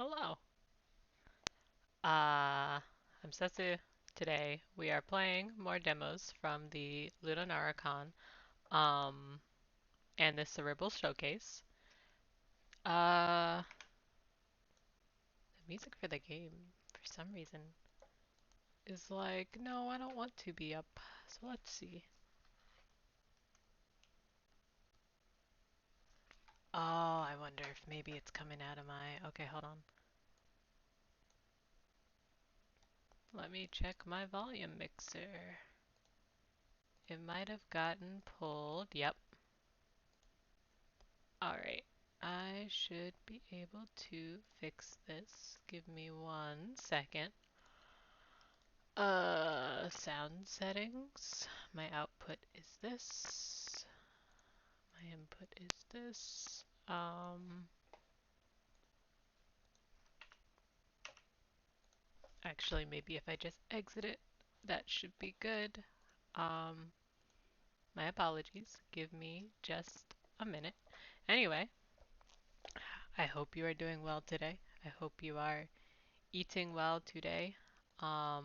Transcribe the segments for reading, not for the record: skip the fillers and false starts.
Hello. I'm Sesu. Today we are playing more demos from the LudoNarraCon um and the Cerebral Showcase. The music for the game for some reason is like, no, I don't want to be up. So let's see. Oh, I wonder if maybe it's coming out of my. Okay, hold on. Let me check my volume mixer. It might have gotten pulled. Yep. Alright, I should be able to fix this. Give me 1 second. Sound settings. My output is this. My input is this. Actually, maybe if I just exit it, that should be good. My apologies. Give me just a minute. Anyway, I hope you are doing well today. I hope you are eating well today. I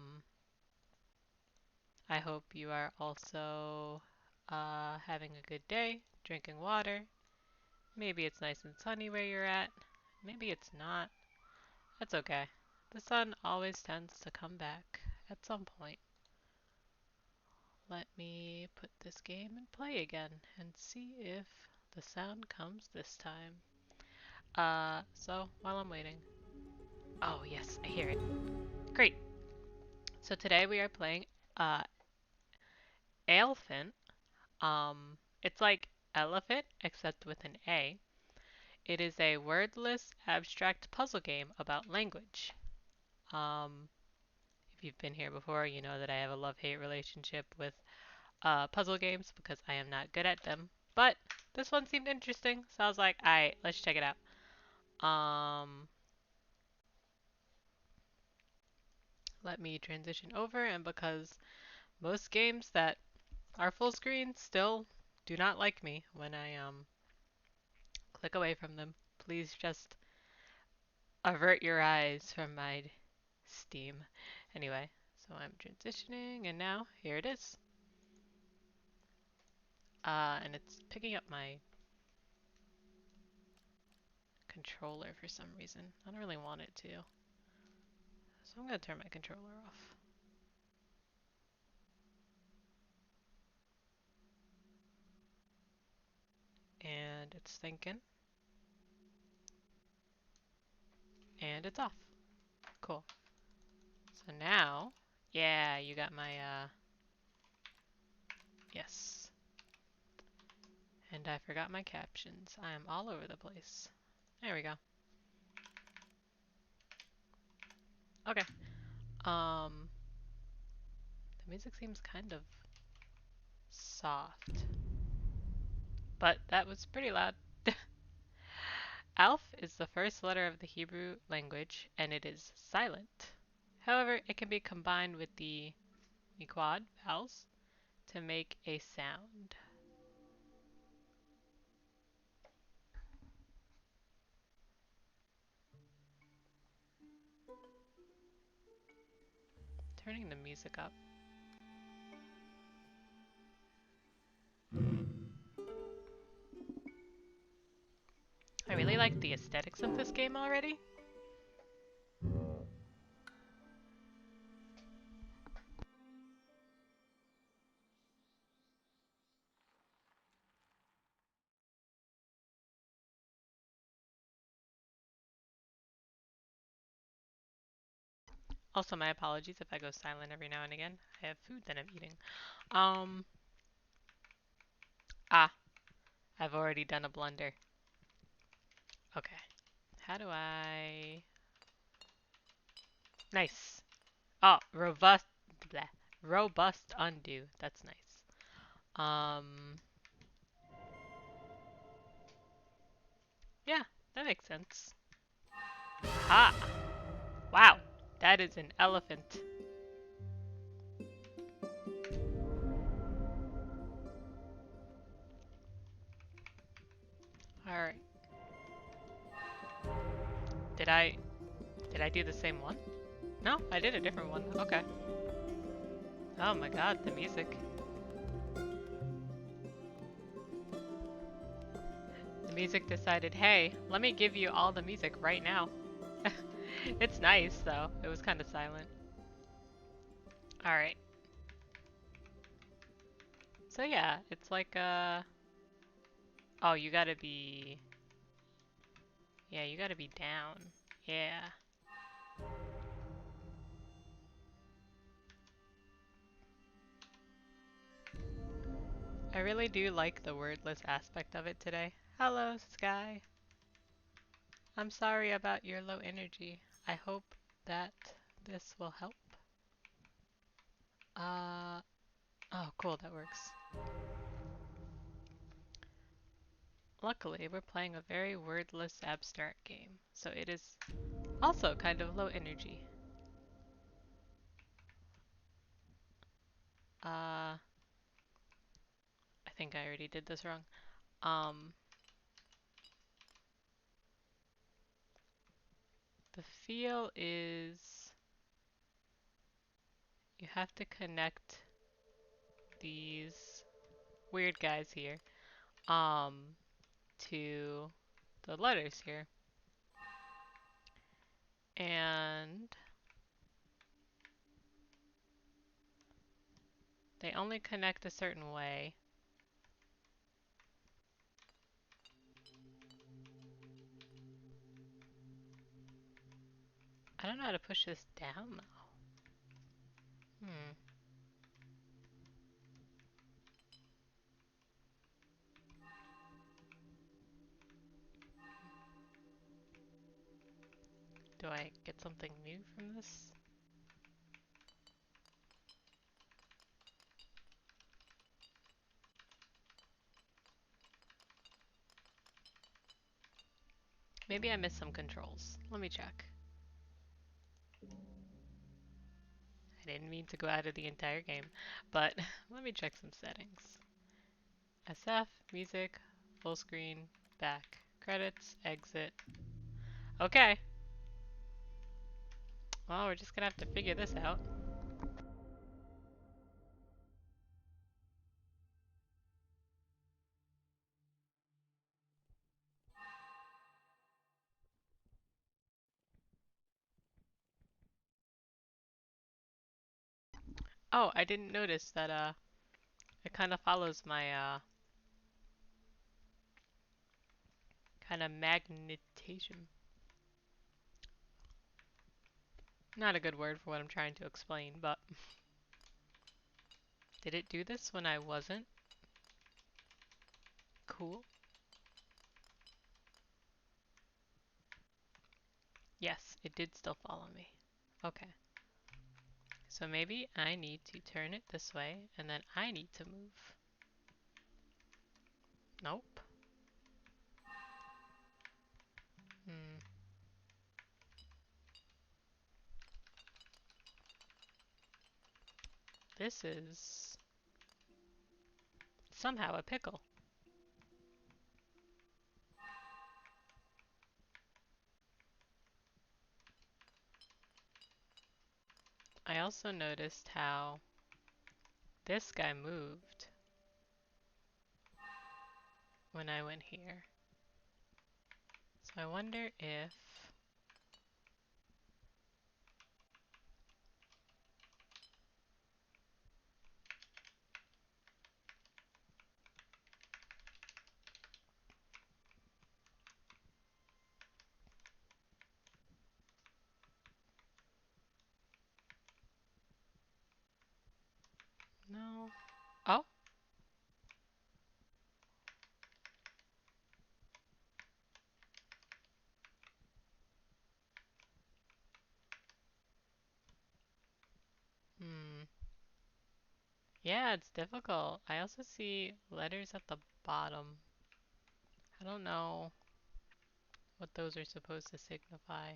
hope you are also having a good day, drinking water. Maybe it's nice and sunny where you're at. Maybe it's not. That's okay. The sun always tends to come back at some point. Let me put this game in play again and see if the sound comes this time. So while I'm waiting. Oh yes, I hear it. Great. So today we are playing uh Alephant. It's like elephant except with an A. It is a wordless, abstract puzzle game about language. Um, if you've been here before, you know that I have a love-hate relationship with puzzle games because I am not good at them. But this one seemed interesting, so I was like, alright, let's check it out. Let me transition over, and because most games that are full screen still do not like me when I click away from them, please just avert your eyes from my Steam. Anyway, so I'm transitioning and now here it is. And it's picking up my controller for some reason. I don't really want it to. So I'm gonna turn my controller off. And it's thinking. And it's off. Cool. So now, yeah, you got my, yes. And I forgot my captions. I am all over the place. There we go. Okay. The music seems kind of soft. But that was pretty loud. Alf is the first letter of the Hebrew language, and it is silent. However, it can be combined with the miqad vowels to make a sound. Turning the music up. I really like the aesthetics of this game already. Also, my apologies if I go silent every now and again. I have food that I'm eating. I've already done a blunder. Okay. How do I... Nice. Oh, bleh, robust undo. That's nice. Yeah, that makes sense. Ha! Wow, that is an elephant. Alright. Did I Did I do the same one? No, I did a different one. Okay. Oh my god, the music. The music decided, hey, let me give you all the music right now. It's nice, though. It was kind of silent. Alright. So yeah, it's like, oh, you gotta be... Yeah, you gotta be down. Yeah. I really do like the wordless aspect of it today. Hello, Sky. I'm sorry about your low energy. I hope that this will help. Oh cool, that works. Luckily, we're playing a very wordless abstract game, so it is also kind of low energy. I think I already did this wrong. The feel is you have to connect these weird guys here, to the letters here. And they only connect a certain way. I don't know how to push this down though. Do I get something new from this? Maybe I missed some controls. Let me check. I didn't mean to go out of the entire game, but let me check some settings. SF, music, full screen, back, credits, exit. Okay. Well, we're just gonna have to figure this out. Oh, I didn't notice that it kind of follows my kind of magnetation. Not a good word for what I'm trying to explain, but did it do this when I wasn't cool? Yes, it did still follow me. Okay. So maybe I need to turn it this way, and then I need to move. Nope. This is somehow a pickle. I also noticed how this guy moved when I went here. So I wonder if... No. Oh? Yeah, it's difficult. I also see letters at the bottom. I don't know what those are supposed to signify.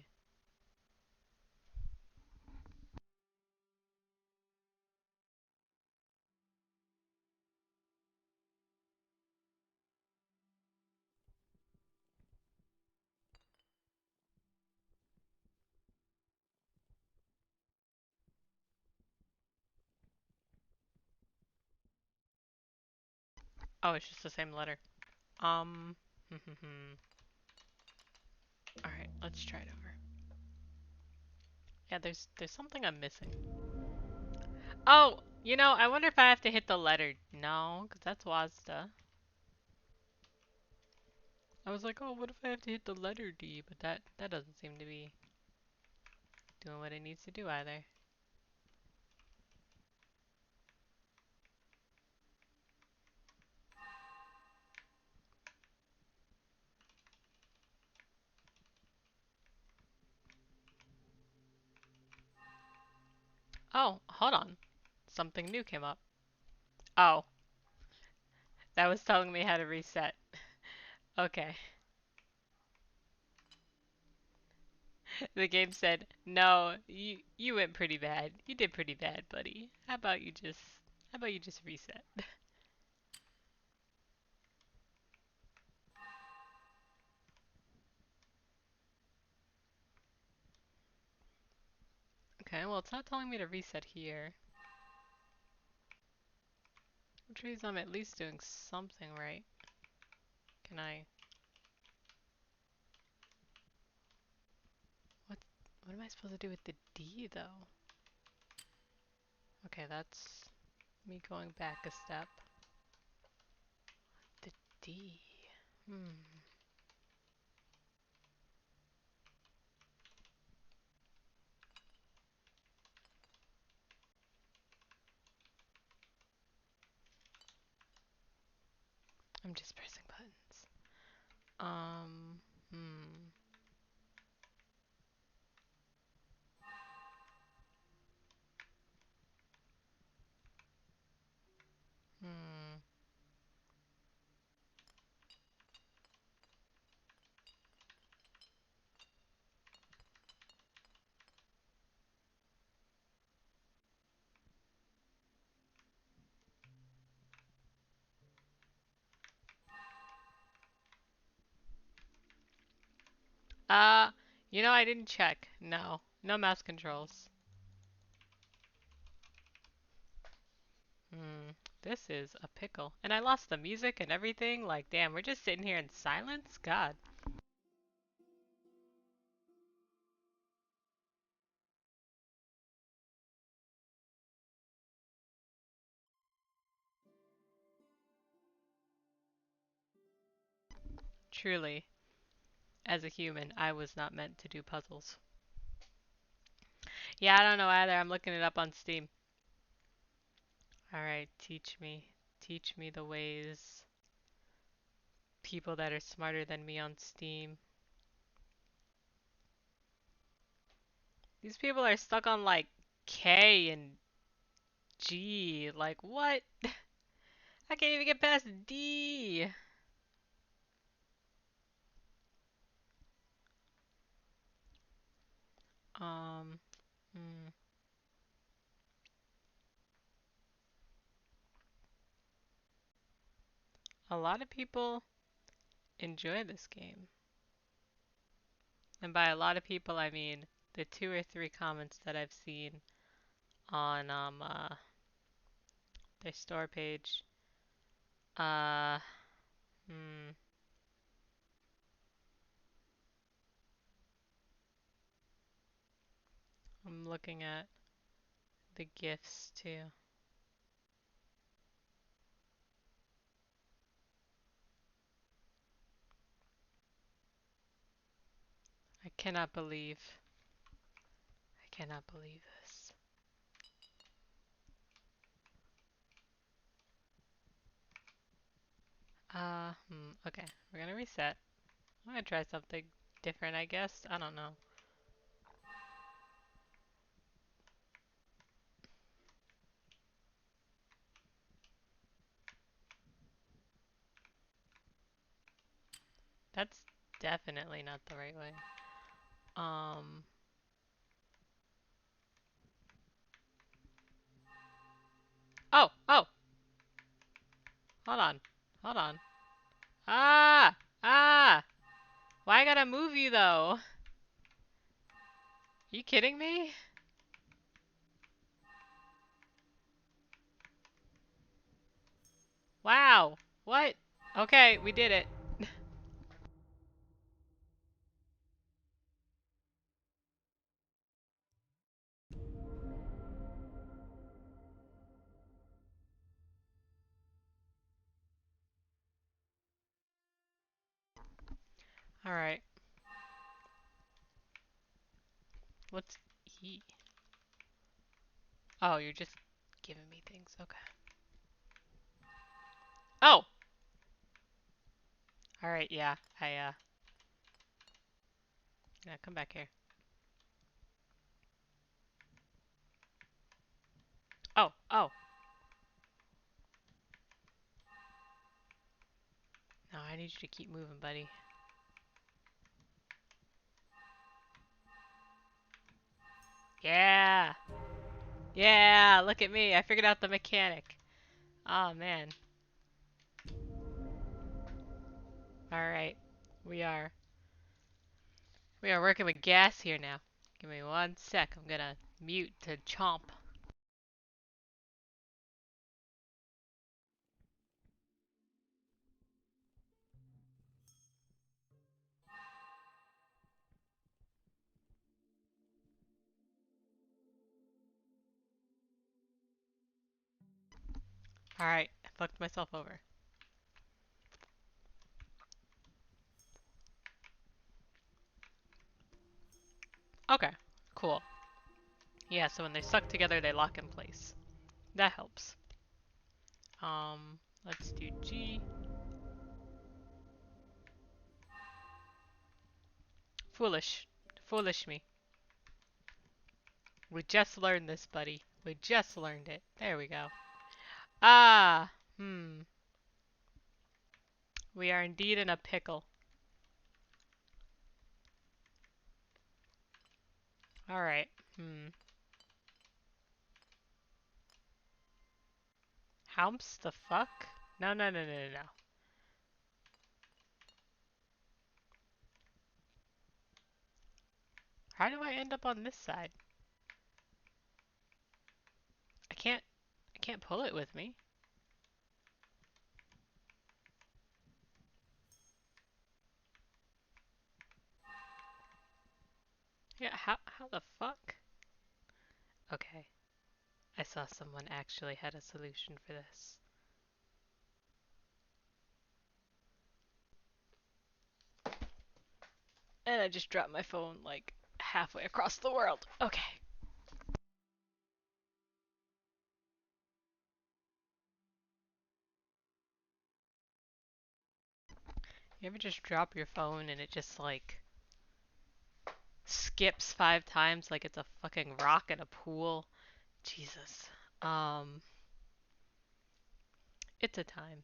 Oh, it's just the same letter. Um. Alright, let's try it over. Yeah, there's something I'm missing. Oh, you know, I wonder if I have to hit the letter. No, because that's WASDA. I was like, oh, what if I have to hit the letter D? But that doesn't seem to be doing what it needs to do either. Oh, hold on. Something new came up. Oh, that was telling me how to reset. Okay. The game said, no, you went pretty bad. You did pretty bad, buddy. How about you just reset? Okay, well, it's not telling me to reset here. Which means I'm at least doing something right. Can I... What, what am I supposed to do with the D, though? Okay, that's me going back a step. The D. Hmm. I'm just pressing buttons. Hmm. Hmm. Uh, you know, I didn't check. No. No mouse controls. Hmm. This is a pickle. And I lost the music and everything. Like, damn, we're just sitting here in silence? God. Truly, as a human, I was not meant to do puzzles. Yeah, I don't know either. I'm looking it up on Steam. Alright, teach me. Teach me the ways. People that are smarter than me on Steam. These people are stuck on like K and G. Like, what? I can't even get past D. Um, hmm. A lot of people enjoy this game. And by a lot of people, I mean the 2 or 3 comments that I've seen on their store page. Uh, hmm. I'm looking at the gifts too. I cannot believe. I cannot believe this. Okay, we're gonna reset. I'm gonna try something different, I guess. I don't know. That's definitely not the right way. Um, oh, hold on, hold on. Ah, ah, why I gotta move you though? You kidding me? Wow, What? Okay, we did it. Alright. What's E? Oh, you're just giving me things. Okay. Oh! Alright, yeah. Yeah, come back here. Oh, oh. No, I need you to keep moving, buddy. Yeah! Yeah! Look at me. I figured out the mechanic. Oh, man. Alright. We are... We are working with gas here now. Give me 1 sec. I'm gonna mute to chomp. Alright. I fucked myself over. Okay. Cool. Yeah, so when they suck together, they lock in place. That helps. Let's do G. Foolish. Foolish me. We just learned this, buddy. We just learned it. There we go. Ah! We are indeed in a pickle. Alright. Humps the fuck? No, no, no, no, no, no. How do I end up on this side? I can't pull it with me. Yeah, how the fuck? Okay. I saw someone actually had a solution for this. And I just dropped my phone like halfway across the world. Okay. You ever just drop your phone and it just like skips 5 times like it's a fucking rock in a pool? Jesus. It's a time.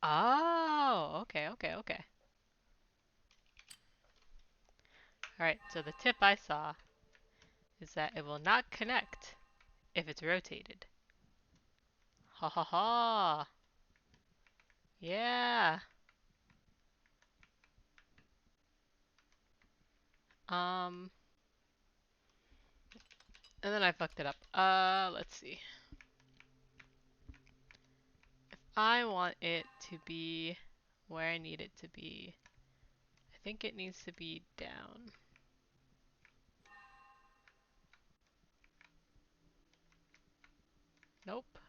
Oh, okay, okay, okay. Alright, so the tip I saw is that it will not connect if it's rotated. Ha ha ha! Yeah! Um, and then I fucked it up. Let's see. If I want it to be where I need it to be, I think it needs to be down. Nope.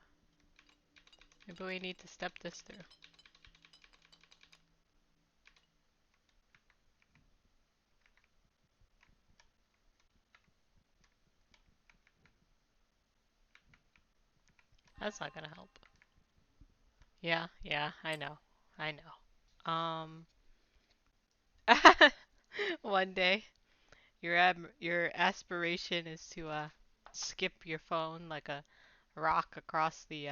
Maybe we need to step this through. That's not gonna help. Yeah, yeah, I know. I know. One day, your aspiration is to skip your phone like a rock across the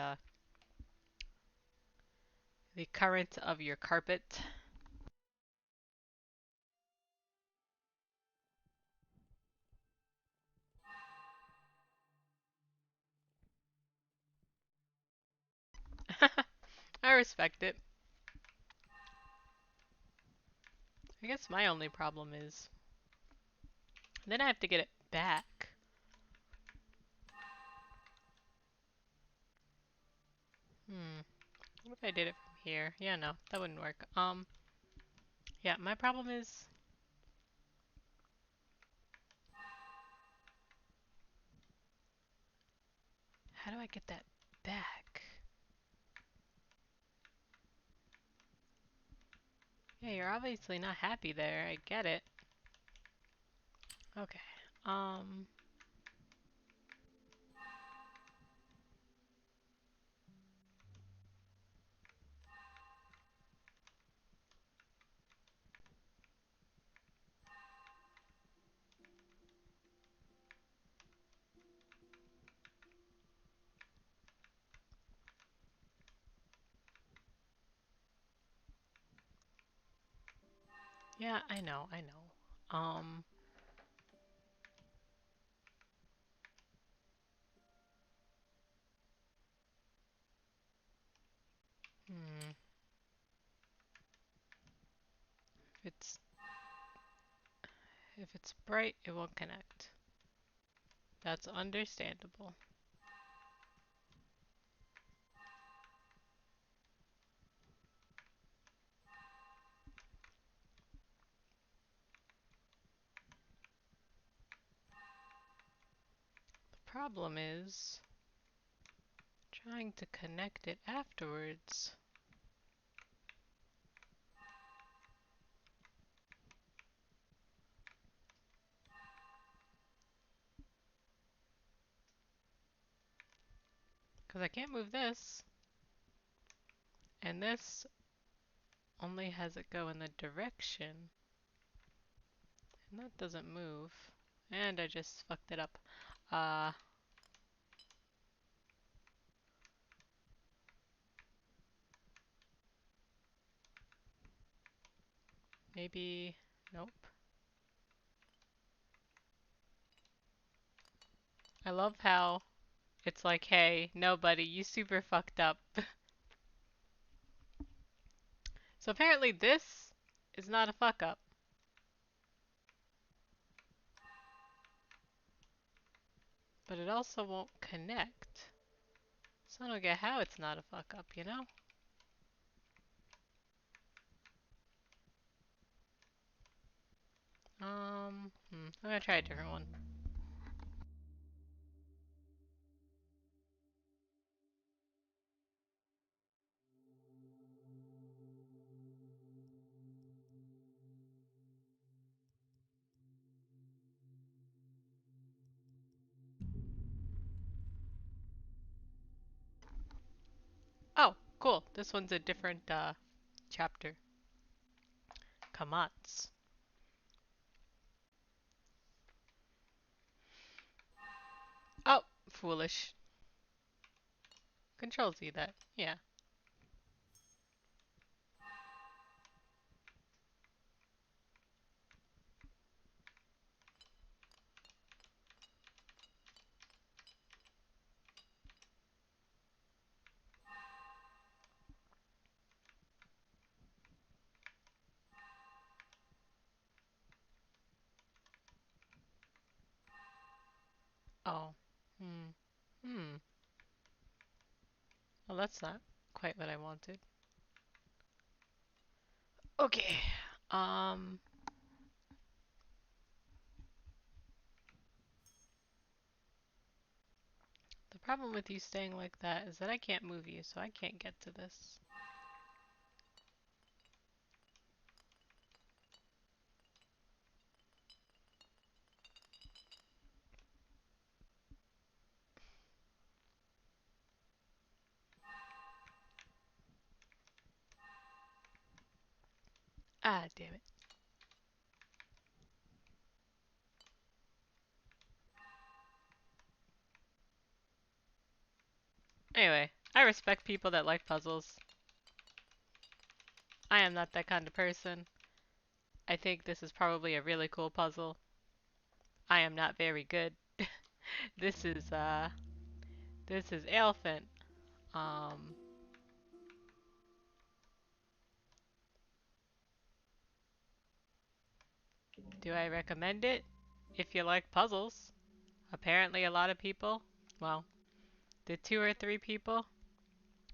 current of your carpet. I respect it. I guess my only problem is then I have to get it back. Hmm. What if I did it from here? Yeah, no, that wouldn't work. Yeah, my problem is... How do I get that back? Yeah, you're obviously not happy there. I get it. Okay. Um... Yeah, I know, I know. Hmm. If it's if it's bright, it won't connect. That's understandable. The problem is trying to connect it afterwards. Because I can't move this. And this only has it go in the direction. And that doesn't move. And I just fucked it up. Uh, maybe... Nope. I love how it's like, hey, nobody, you super fucked up. So apparently this is not a fuck up. But it also won't connect. So I don't get how it's not a fuck up, you know? I'm gonna try a different one. Oh, cool. This one's a different, chapter. Commands. Oh, foolish. Control Z that. Yeah. Oh. Hmm. Hmm. Well, that's not quite what I wanted. Okay. Um. The problem with you staying like that is that I can't move you, so I can't get to this. Ah, damn it. Anyway, I respect people that like puzzles. I am not that kind of person. I think this is probably a really cool puzzle. I am not very good. This is, this is Alephant. Um, do I recommend it? If you like puzzles. Apparently a lot of people, well, the 2 or 3 people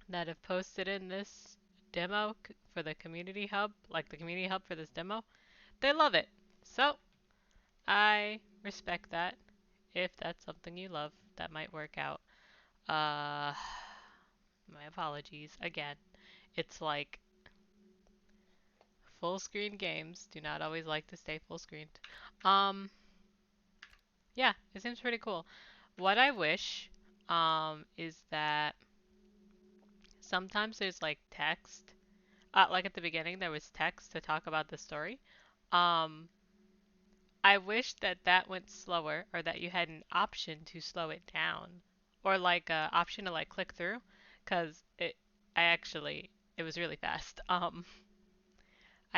that have posted in this demo for the community hub, like the community hub for this demo. They love it. So I respect that. If that's something you love, that might work out. Uh, my apologies. Again, it's like full screen games do not always like to stay full screened. Um, yeah, it seems pretty cool. What I wish, is that sometimes there's like text. Like at the beginning, there was text to talk about the story. Um, I wish that that went slower, or that you had an option to slow it down, or like a option to like click through, cause it was really fast. I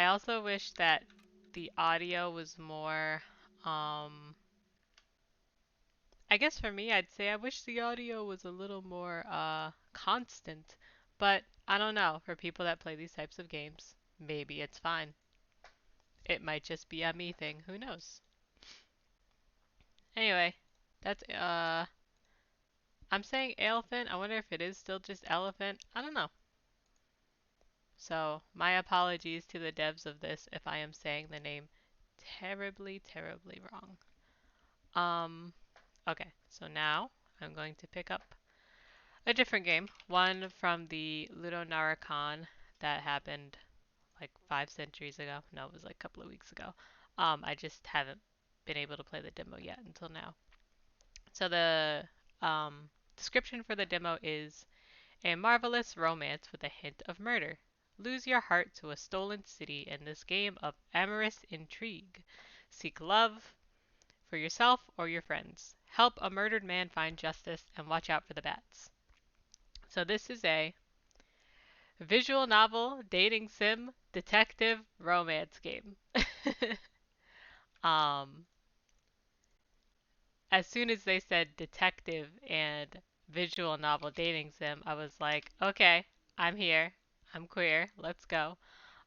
also wish that the audio was more, I guess for me, I'd say I wish the audio was a little more constant, but I don't know. For people that play these types of games, maybe it's fine. It might just be a me thing. Who knows? Anyway, that's I'm saying Alephant. I wonder if it is still just Elephant. I don't know. So, my apologies to the devs of this if I am saying the name terribly, terribly wrong. Okay, so now I'm going to pick up a different game, one from the LudoNarraCon that happened like 5 centuries ago. No, it was like a couple of weeks ago. I just haven't been able to play the demo yet until now. So the description for the demo is a marvelous romance with a hint of murder. Lose your heart to a stolen city in this game of amorous intrigue. Seek love for yourself or your friends. Help a murdered man find justice and watch out for the bats. So this is a visual novel, dating sim, detective, romance game. um, as soon as they said detective and visual novel dating sim, I was like, okay, I'm here. I'm queer. Let's go.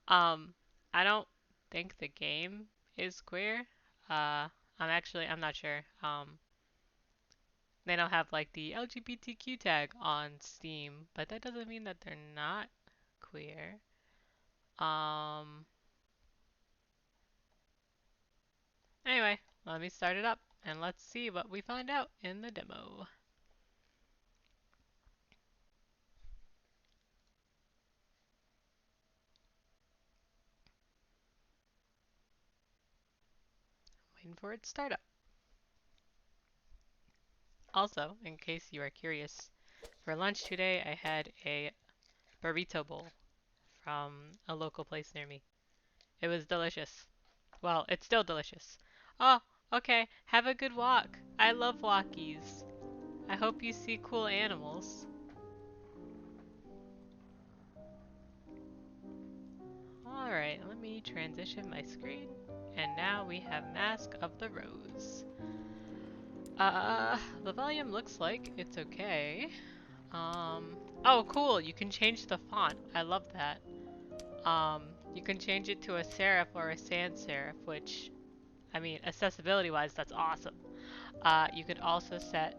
Um, I don't think the game is queer. I'm not sure. They don't have like the LGBTQ tag on Steam, but that doesn't mean that they're not queer. Um, anyway, let me start it up and let's see what we find out in the demo. Waiting for it to start up. Also, in case you are curious, for lunch today I had a burrito bowl from a local place near me. It was delicious. Well, it's still delicious. Oh, okay. Have a good walk. I love walkies. I hope you see cool animals. Alright, let me transition my screen. And now we have Mask of the Rose. The volume looks like it's okay. Oh cool, you can change the font. I love that. You can change it to a serif or a sans serif, which, I mean, accessibility wise, that's awesome. You could also set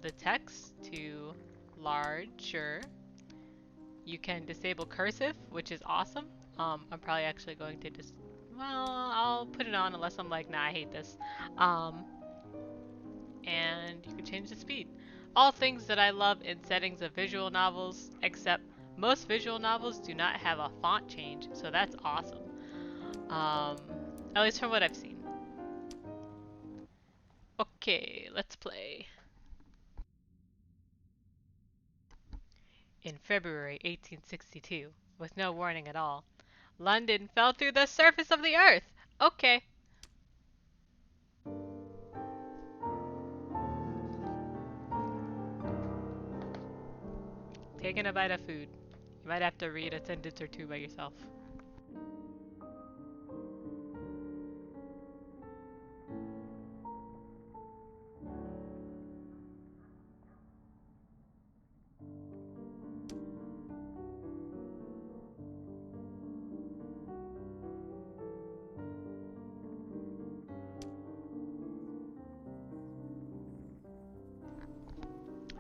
the text to larger. You can disable cursive, which is awesome. I'm probably actually going to just, well, I'll put it on unless I'm like, nah, I hate this. Um, and you can change the speed. All things that I love in settings of visual novels, except most visual novels do not have a font change, so that's awesome. At least from what I've seen. Okay, let's play. In February 1862, with no warning at all, London fell through the surface of the earth. Okay. Taking a bite of food. You might have to read a sentence or two by yourself.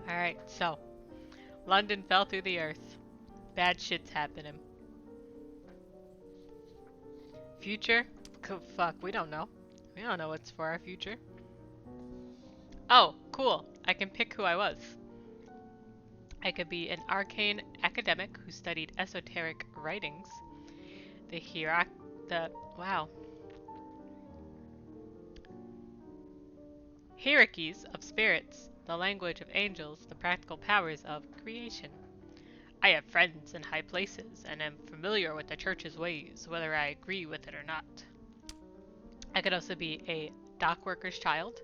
Alright, so London fell through the earth. Bad shit's happening. Future? Fuck, we don't know. We don't know what's for our future. Oh, cool. I can pick who I was. I could be an arcane academic who studied esoteric writings. Wow. Hierarchies of spirits, the language of angels, the practical powers of creation. I have friends in high places and am familiar with the church's ways, whether I agree with it or not. I could also be a dock worker's child.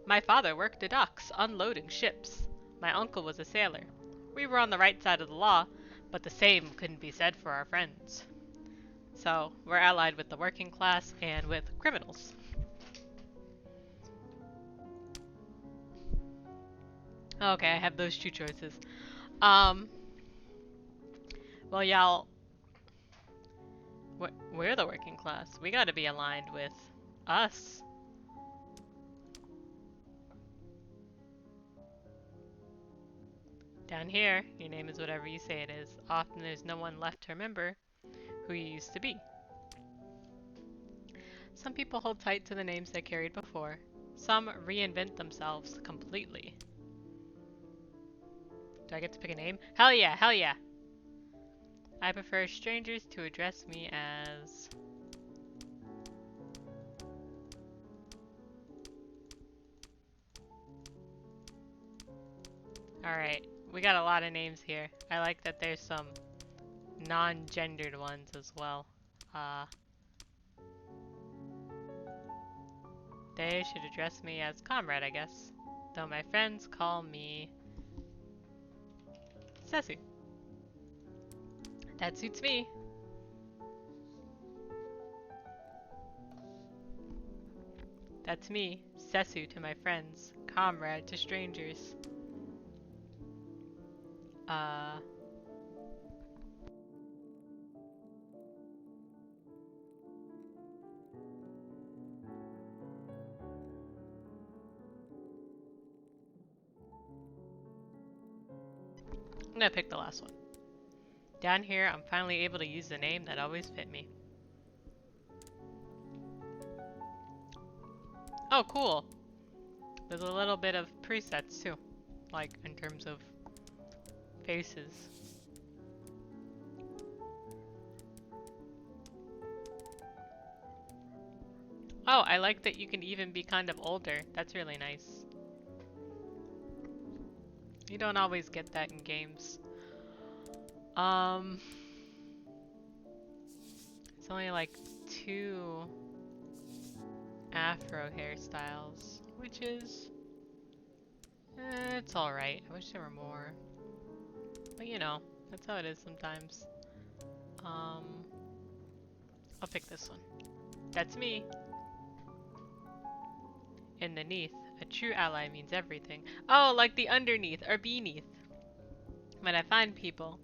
My father worked the docks, unloading ships. My uncle was a sailor. We were on the right side of the law, but the same couldn't be said for our friends. So, we're allied with the working class and with criminals. Okay, I have those two choices. Well, y'all, we're the working class. We gotta be aligned with us. Down here, your name is whatever you say it is. Often there's no one left to remember who you used to be. Some people hold tight to the names they carried before. Some reinvent themselves completely. Do I get to pick a name? Hell yeah, hell yeah! I prefer strangers to address me as... Alright, we got a lot of names here. I like that there's some non-gendered ones as well. They should address me as comrade, I guess. Though my friends call me... Sesu. That suits me. That's me, Sesu to my friends, comrade to strangers. I'm gonna pick the last one. Down here, I'm finally able to use the name that always fit me. Oh, cool! There's a little bit of presets too, like in terms of faces. Oh, I like that you can even be kind of older. That's really nice. You don't always get that in games. It's only like 2 afro hairstyles, which is... it's alright. I wish there were more. But you know, that's how it is sometimes. I'll pick this one. That's me! In the neath, a true ally means everything. Oh, like the underneath, or beneath. When I find people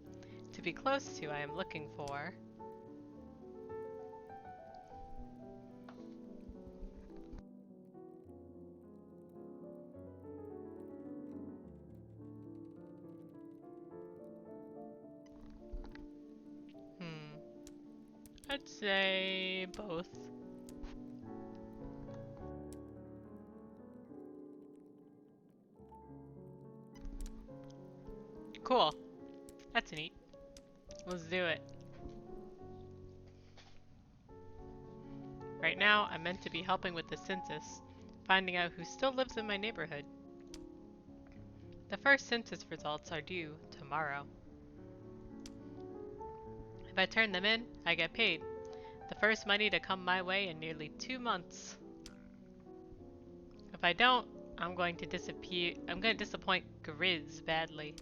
to be close to, I am looking for... I'd say both. Cool. That's neat. Let's do it. Right now, I'm meant to be helping with the census, finding out who still lives in my neighborhood. The first census results are due tomorrow. If I turn them in, I get paid. The first money to come my way in nearly 2 months. If I don't, I'm going to disappoint Grizz badly.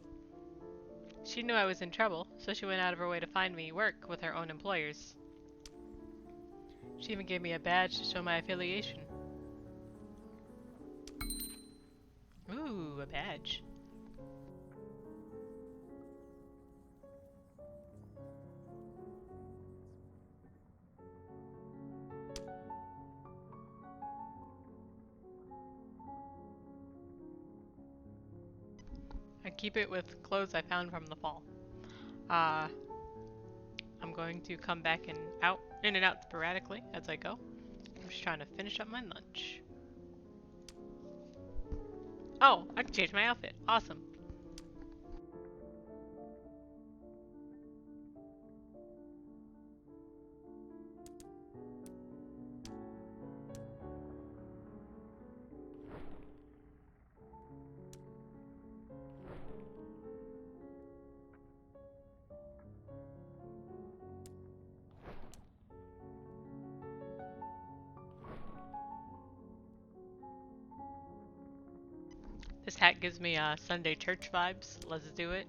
She knew I was in trouble, so she went out of her way to find me work with her own employers. She even gave me a badge to show my affiliation. Ooh, a badge. I keep it with clothes I found from the fall. Uh, I'm going to come back and out, in and out sporadically as I go. I'm just trying to finish up my lunch. Oh, I can change my outfit. Awesome. This hat gives me Sunday church vibes. Let's do it.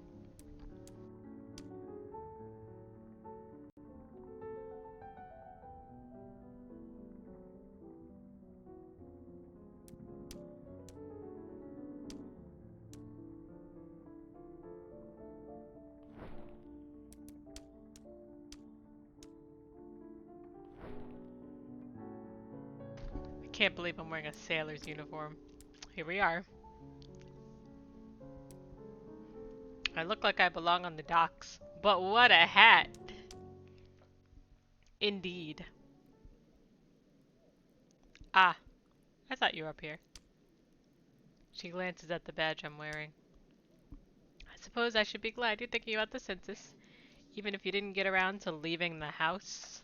I can't believe I'm wearing a sailor's uniform. Here we are. I look like I belong on the docks. But what a hat! Indeed. Ah, I thought you were up here. She glances at the badge I'm wearing. I suppose I should be glad you're thinking about the census, even if you didn't get around to leaving the house.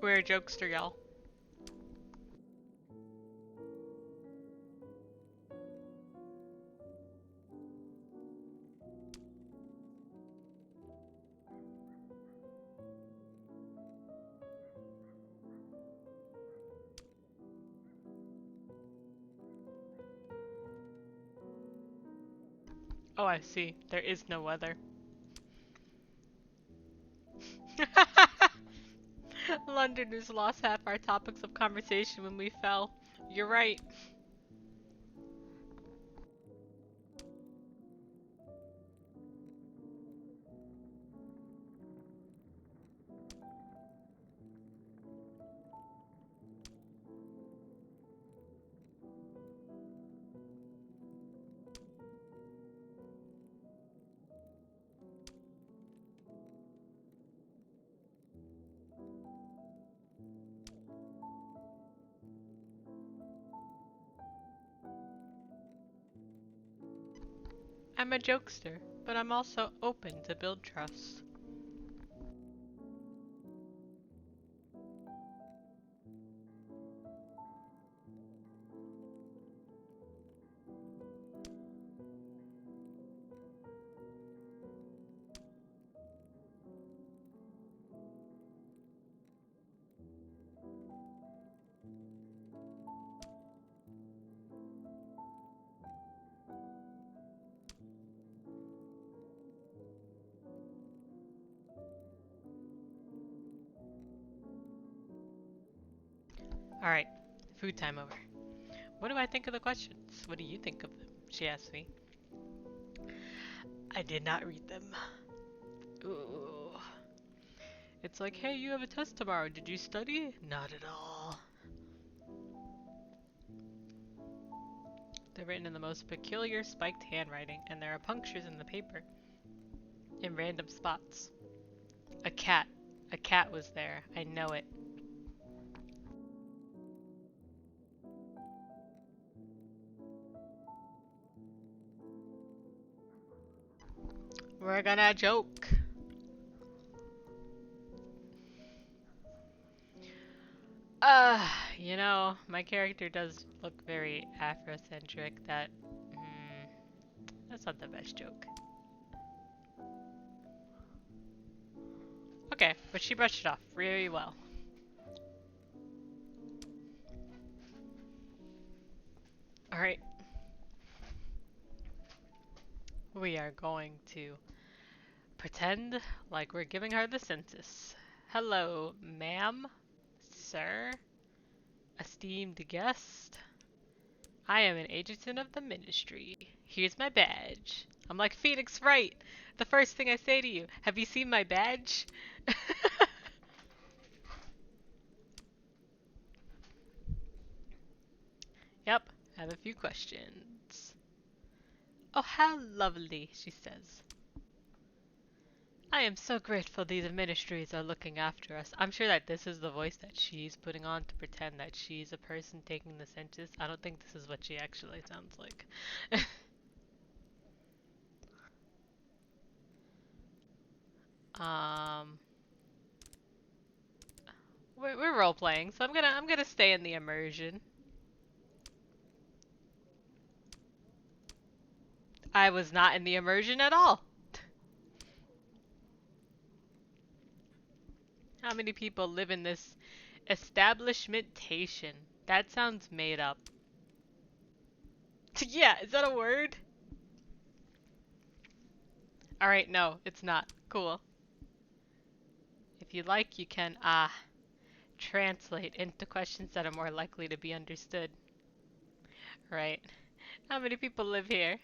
We're a jokester, y'all. Oh, I see. There is no weather. Londoners lost half our topics of conversation when we fell. You're right. I'm a jokester, but I'm also open to build trust. Alright, food time over. What do I think of the questions? What do you think of them? She asked me. I did not read them. Ooh. It's like, hey, you have a test tomorrow. Did you study? Not at all. They're written in the most peculiar spiked handwriting, and there are punctures in the paper in random spots. A cat. A cat was there. I know it. We're gonna joke. You know, my character does look very Afrocentric. That's not the best joke. Okay, but she brushed it off really well. Alright. We are going to pretend like we're giving her the census. Hello, ma'am, sir, esteemed guest. I am an agent of the ministry. Here's my badge. I'm like, Phoenix Wright. The first thing I say to you, have you seen my badge? Yep, I have a few questions. Oh, how lovely, she says. I am so grateful these ministries are looking after us. I'm sure that this is the voice that she's putting on to pretend that she's a person taking the census. I don't think this is what she actually sounds like. um, we're role playing, so I'm gonna stay in the immersion. I was not in the immersion at all. How many people live in this establishmentation? That sounds made up. Yeah, is that a word? Alright, no, it's not. Cool. If you like, you can, translate into questions that are more likely to be understood. Right. How many people live here?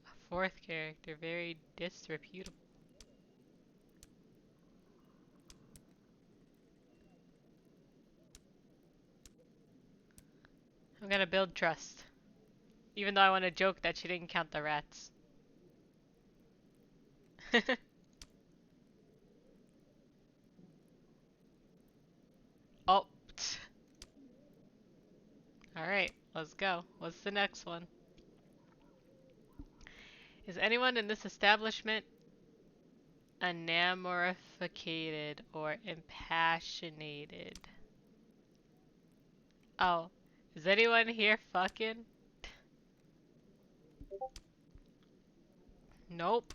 A fourth character, very disreputable. I'm gonna build trust. Even though I want to joke that she didn't count the rats. Oh. Alright, let's go. What's the next one? Is anyone in this establishment enamorificated or impassionated? Oh. Is anyone here fucking? Nope.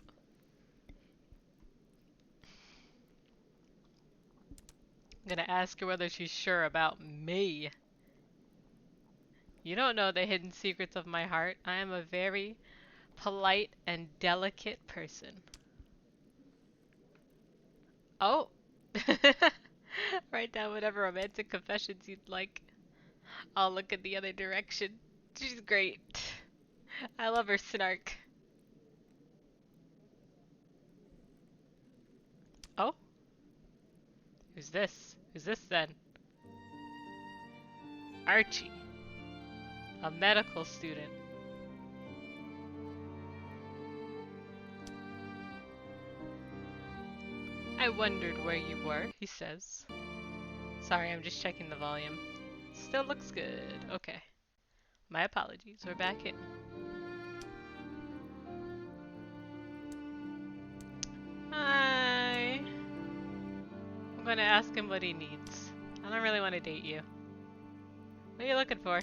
I'm gonna ask her whether she's sure about me. You don't know the hidden secrets of my heart. I am a very polite and delicate person. Oh! Write down whatever romantic confessions you'd like. I'll look in the other direction. She's great. I love her snark. Oh? Who's this? Who's this then? Archie. A medical student. I wondered where you were, he says. Sorry, I'm just checking the volume. Still looks good. Okay. My apologies. We're back in. Hi. I'm gonna ask him what he needs. I don't really want to date you. What are you looking for?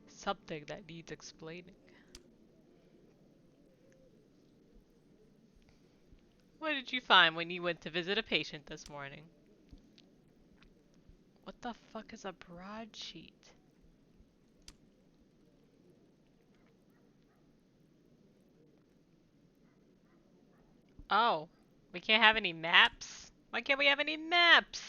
Something that needs explaining. What did you find when you went to visit a patient this morning? What the fuck is a broadsheet? Oh, we can't have any maps? Why can't we have any maps?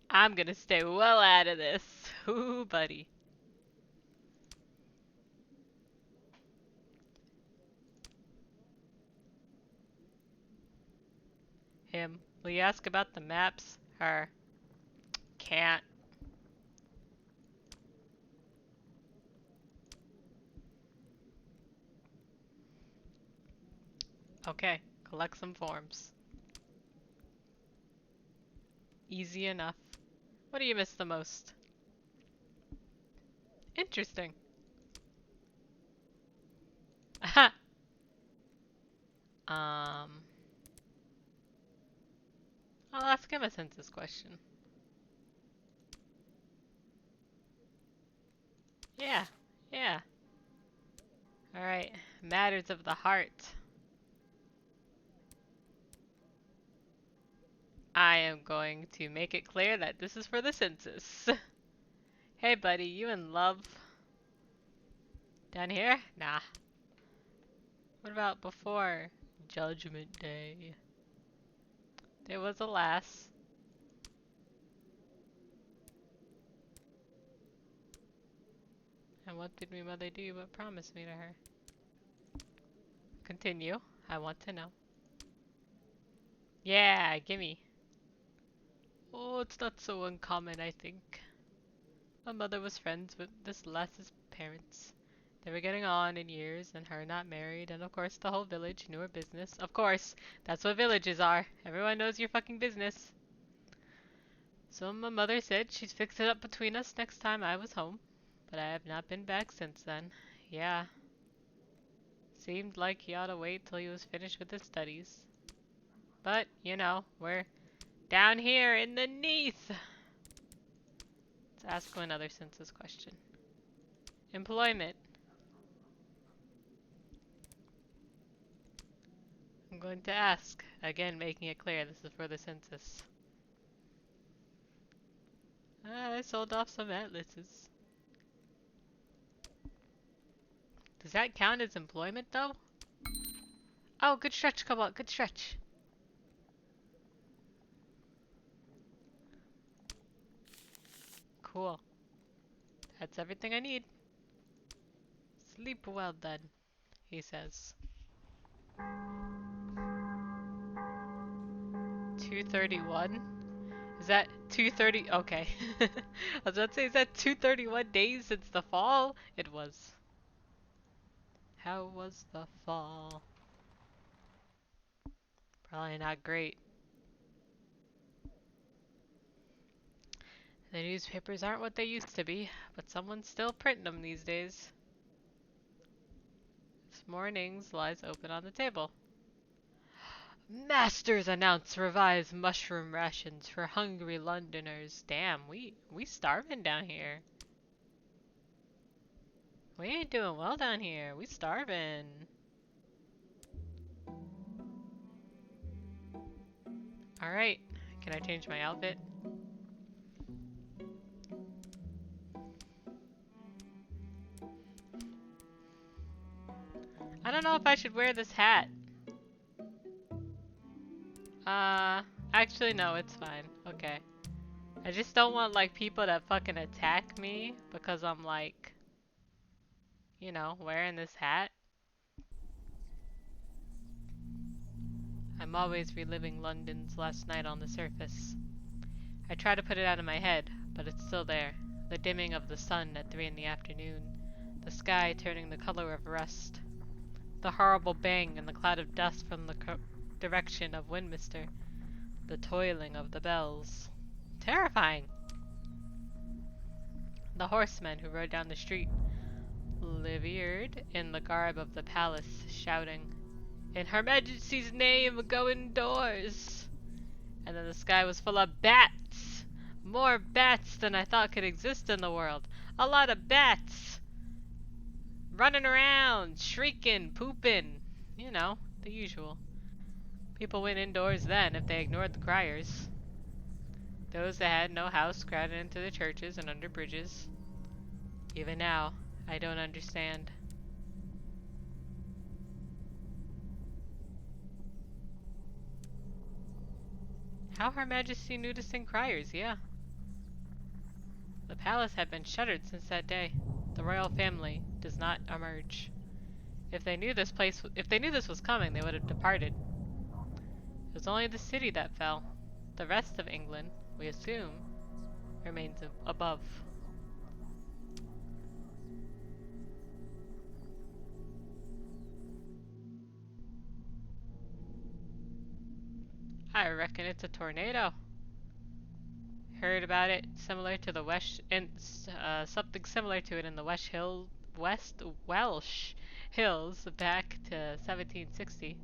I'm gonna stay well out of this. Ooh, buddy. Him. Will you ask about the maps? Her. Can't. Okay, collect some forms. Easy enough. What do you miss the most? Interesting. Aha! I'll ask him a census question. Yeah, yeah. Alright, matters of the heart. I am going to make it clear that this is for the census. Hey buddy, you in love? Down here? Nah. What about before Judgment Day? There was a lass. And what did my mother do but promise me to her? Continue. I want to know. Yeah, gimme. Oh, it's not so uncommon, I think. My mother was friends with this lass's parents. They were getting on in years, and her not married, and of course the whole village knew her business. Of course, that's what villages are. Everyone knows your fucking business. So my mother said she'd fix it up between us next time I was home, but I have not been back since then. Yeah. Seemed like he ought to wait till he was finished with his studies. But, you know, we're down here in the neath. Let's ask him another census question. Employment. I'm going to ask, again making it clear this is for the census. I sold off some atlases. Does that count as employment though? Oh, good stretch, come on, good stretch. Cool. That's everything I need. Sleep well then, he says. 231? Is that 230? Okay. I was about to say, is that 231 days since the fall? It was. How was the fall? Probably not great. The newspapers aren't what they used to be, but someone's still printing them these days. This morning's lies open on the table. Masters announce revised mushroom rations for hungry Londoners. Damn, we starving down here. We ain't doing well down here. We starving. Alright, can I change my outfit? I don't know if I should wear this hat. Actually no, it's fine. Okay. I just don't want like people to fucking attack me because I'm like, you know, wearing this hat. I'm always reliving London's last night on the surface. I try to put it out of my head, but it's still there. The dimming of the sun at 3 in the afternoon. The sky turning the color of rust. The horrible bang and the cloud of dust from the direction of Windminster. The toiling of the bells. Terrifying! The horsemen who rode down the street, livered in the garb of the palace, shouting, "In Her Majesty's name, go indoors!" And then the sky was full of bats! More bats than I thought could exist in the world. A lot of bats! Running around, shrieking, pooping. You know, the usual. People went indoors then if they ignored the criers. Those that had no house crowded into the churches and under bridges. Even now, I don't understand. How Her Majesty knew to sing criers, yeah. The palace had been shuttered since that day. The royal family does not emerge. If they knew this was coming, they would have departed. It was only the city that fell. The rest of England, we assume, remains above. I reckon it's a tornado. Heard about it, similar to the something similar to it in the West Welsh Hills back to 1760.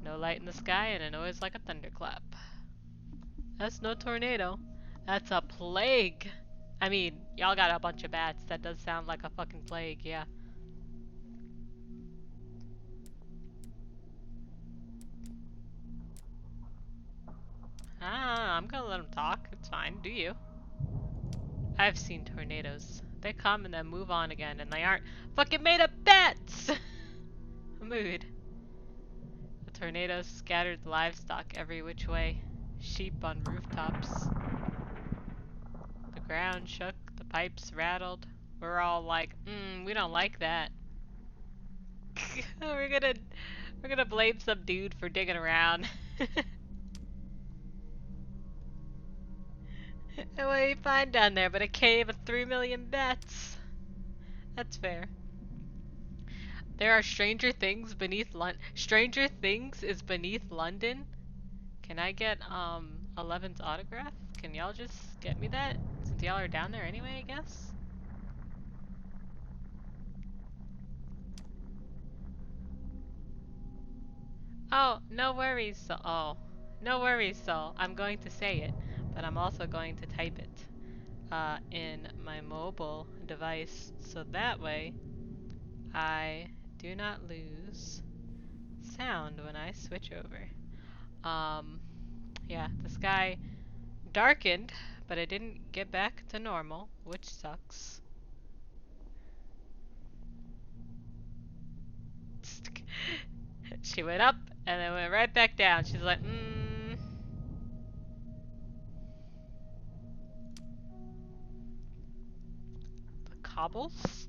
No light in the sky and a noise like a thunderclap. That's no tornado. That's a plague. I mean, y'all got a bunch of bats. That does sound like a fucking plague, yeah. Ah, I'm gonna let him talk. It's fine. Do you? I've seen tornadoes. They come and then move on again, and they aren't fucking made of bats! mood. The tornado scattered livestock every which way. Sheep on rooftops. The ground shook, the pipes rattled. We're all like, we don't like that. we're gonna blame some dude for digging around. And what do you find down there but a cave of 3 million bats? That's fair. There are stranger things beneath London. Stranger Things is beneath London? Can I get, Alephant's autograph? Can y'all just get me that? Since y'all are down there anyway, I guess? Oh, no worries, Sol. Oh, no worries, Sol. I'm going to say it, but I'm also going to type it in my mobile device, so that way I do not lose sound when I switch over. Yeah, the sky darkened, but it didn't get back to normal, which sucks. She went up and then went right back down. She's like, the cobbles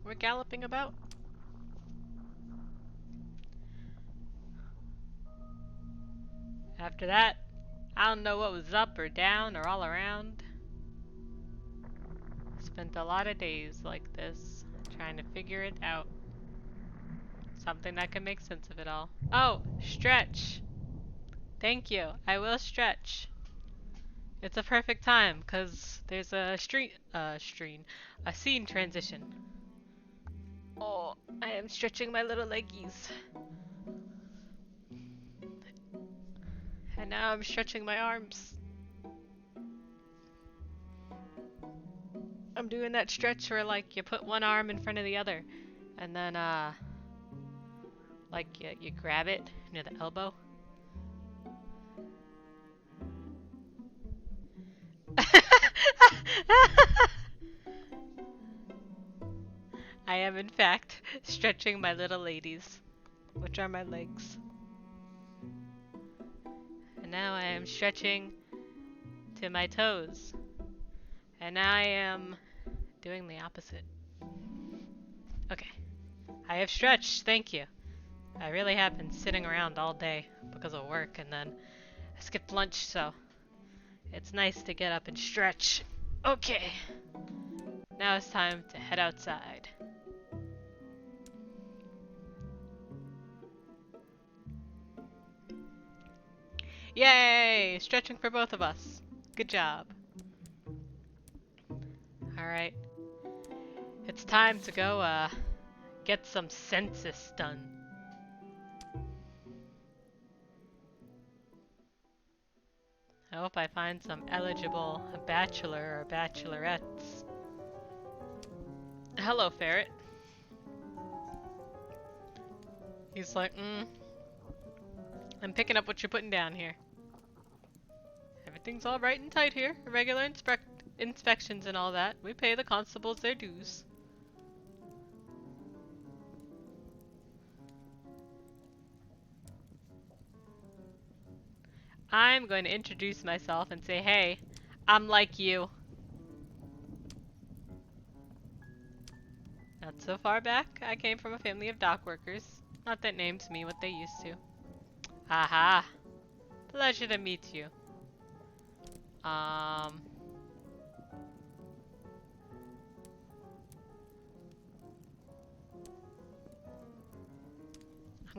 we're galloping about? After that, I don't know what was up or down or all around. Spent a lot of days like this, trying to figure it out. Something that can make sense of it all. Oh, stretch! Thank you, I will stretch. It's a perfect time, cause there's a scene transition. Oh, I am stretching my little leggies. And now I'm stretching my arms. I'm doing that stretch where like you put one arm in front of the other and then like you grab it near the elbow. I am in fact stretching my little ladies, which are my legs. And now I am stretching to my toes. And now I am doing the opposite. Okay. I have stretched, thank you. I really have been sitting around all day because of work, and then I skipped lunch, so it's nice to get up and stretch. Okay. Now it's time to head outside. Yay! Stretching for both of us. Good job. Alright. It's time to go, get some census done. I hope I find some eligible bachelor or bachelorettes. Hello, ferret. He's like, I'm picking up what you're putting down here. Everything's all right and tight here. Regular inspections and all that. We pay the constables their dues. I'm going to introduce myself and say, hey, I'm like you. Not so far back, I came from a family of dock workers. Not that names me what they used to. Aha! Pleasure to meet you. I'm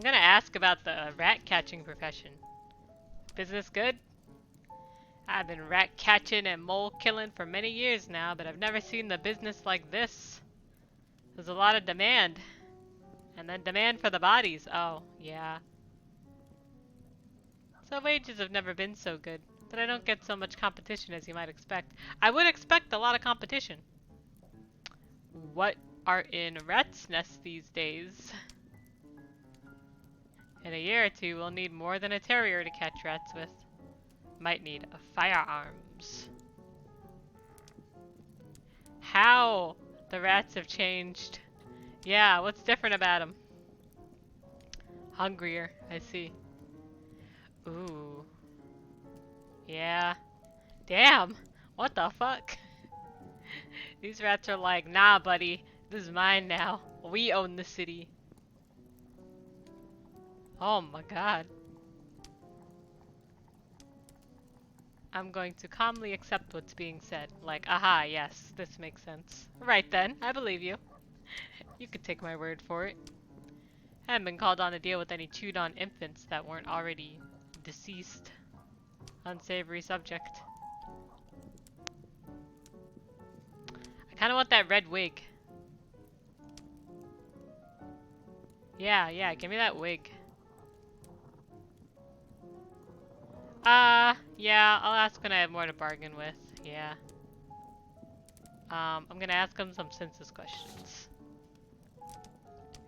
gonna ask about the rat catching profession. Business good? I've been rat catching and mole killing for many years now, but I've never seen the business like this. There's a lot of demand. And then demand for the bodies. Oh, yeah. So wages have never been so good, but I don't get so much competition as you might expect. I would expect a lot of competition. What are in rats' nests these days? In a year or two, we'll need more than a terrier to catch rats with. Might need firearms. How the rats have changed. Yeah, what's different about them? Hungrier, I see. Ooh. Yeah. Damn! What the fuck? These rats are like, nah, buddy. This is mine now. We own the city. Oh my god. I'm going to calmly accept what's being said. Like, aha, yes, this makes sense. Right then, I believe you. You could take my word for it. I haven't been called on to deal with any chewed-on infants that weren't already deceased. Unsavory subject. I kind of want that red wig. Yeah, give me that wig. Yeah, I'll ask when I have more to bargain with. Yeah. I'm gonna ask him some census questions.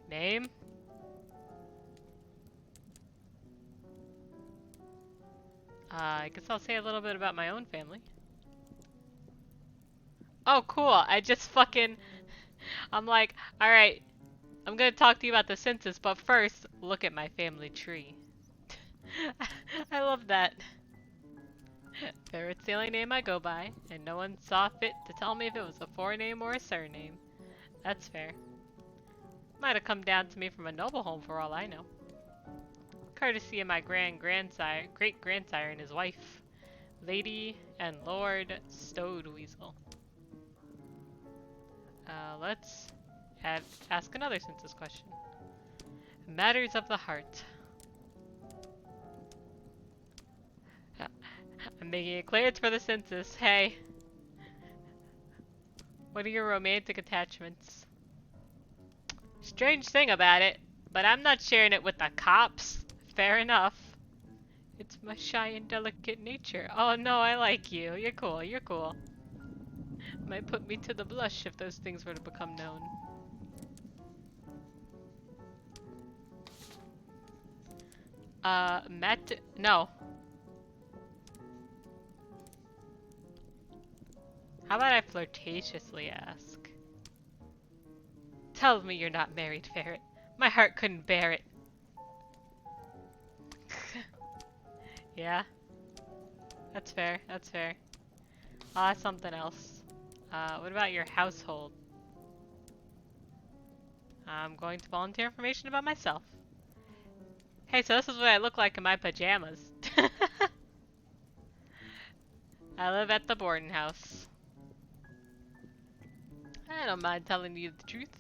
Name? I guess I'll say a little bit about my own family. Oh, cool. I just fucking... I'm like, alright, I'm gonna talk to you about the census, but first, look at my family tree. I love that. Ferret's the only name I go by, and no one saw fit to tell me if it was a forename or a surname. That's fair. Might have come down to me from a noble home for all I know. Courtesy of my great-grandsire and his wife, Lady and Lord Stoneweasel. Let's ask another census question. Matters of the heart. I'm making it clear it's for the census. Hey. What are your romantic attachments? Strange thing about it, but I'm not sharing it with the cops. Fair enough. It's my shy and delicate nature. Oh no, I like you. You're cool, you're cool. Might put me to the blush if those things were to become known. No. How about I flirtatiously ask? Tell me you're not married, Ferret. My heart couldn't bear it. Yeah? That's fair, that's fair. I'll ask something else. What about your household? I'm going to volunteer information about myself. Hey, so this is what I look like in my pajamas. I live at the boarding house. I don't mind telling you the truth.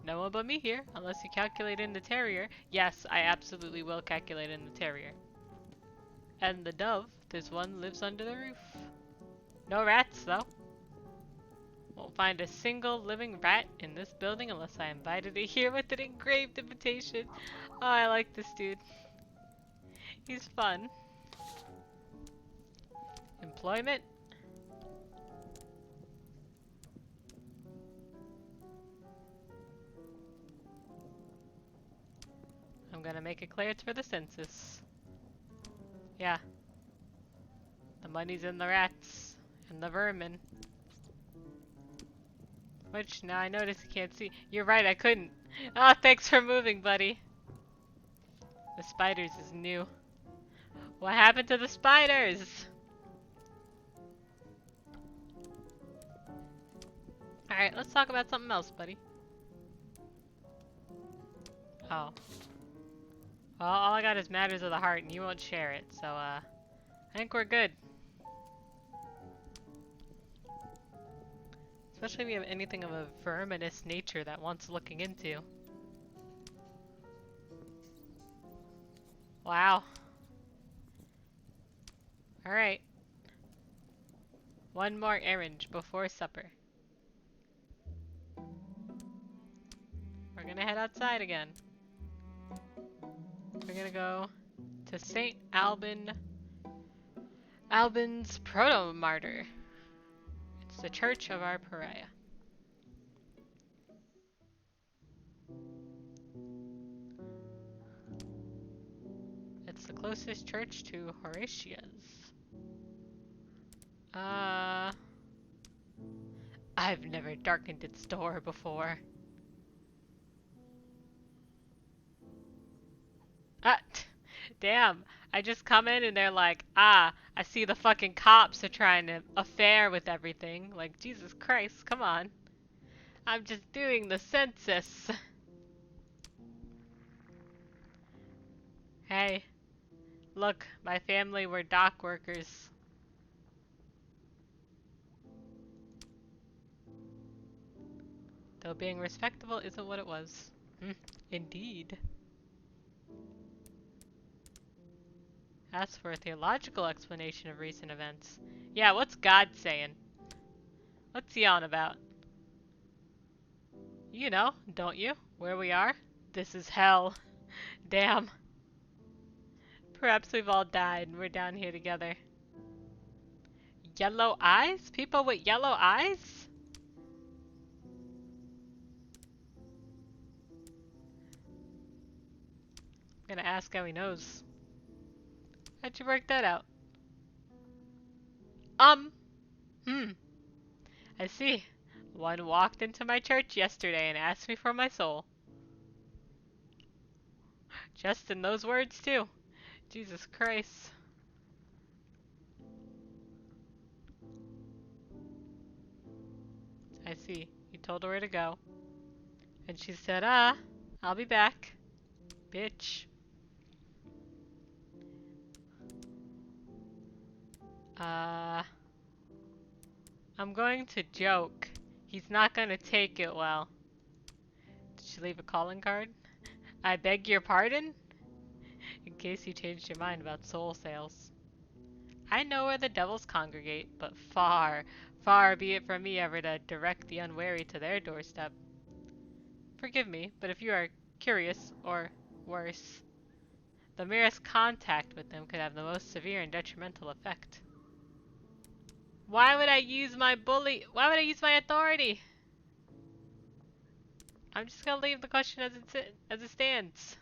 No one but me here, unless you calculate in the terrier. Yes, I absolutely will calculate in the terrier. And the dove, this one lives under the roof. No rats, though. Won't find a single living rat in this building unless I invited it here with an engraved invitation. Oh, I like this dude. He's fun. Employment? I'm gonna make it clear it's for the census. Yeah. The money's in the rats and the vermin. Which, now I notice you can't see. You're right, I couldn't. Oh, thanks for moving, buddy. The spiders is new. What happened to the spiders? Alright, let's talk about something else, buddy. Oh. Well, all I got is matters of the heart, and you won't share it, so, I think we're good. Especially if you have anything of a verminous nature that wants looking into. Wow. Alright. One more errand before supper. We're gonna head outside again. We're gonna go to St. Albin's Proto-Martyr. It's the church of our pariah. It's the closest church to Horatia's. I've never darkened its door before. Ah, damn. I just come in and they're like, ah, I see the fucking cops are trying to affair with everything. Like, Jesus Christ, come on. I'm just doing the census. Hey, look, my family were dock workers. Though being respectable isn't what it was. Indeed. As for a theological explanation of recent events. Yeah, what's God saying? What's he on about? You know, don't you? Where we are? This is hell. Damn. Perhaps we've all died and we're down here together. Yellow eyes? People with yellow eyes? I'm gonna ask how he knows. How'd you work that out? Um. Hmm. I see. One walked into my church yesterday and asked me for my soul. Just in those words, too. Jesus Christ. I see. You told her where to go. And she said, I'll be back. Bitch. Uh, I'm going to joke. He's not gonna take it well. Did she leave a calling card? I beg your pardon? In case you changed your mind about soul sales. I know where the devils congregate, but far, far be it from me ever to direct the unwary to their doorstep. Forgive me, but if you are curious, or worse, the merest contact with them could have the most severe and detrimental effect. Why would I use my bully? Why would I use my authority? I'm just gonna leave the question as it stands.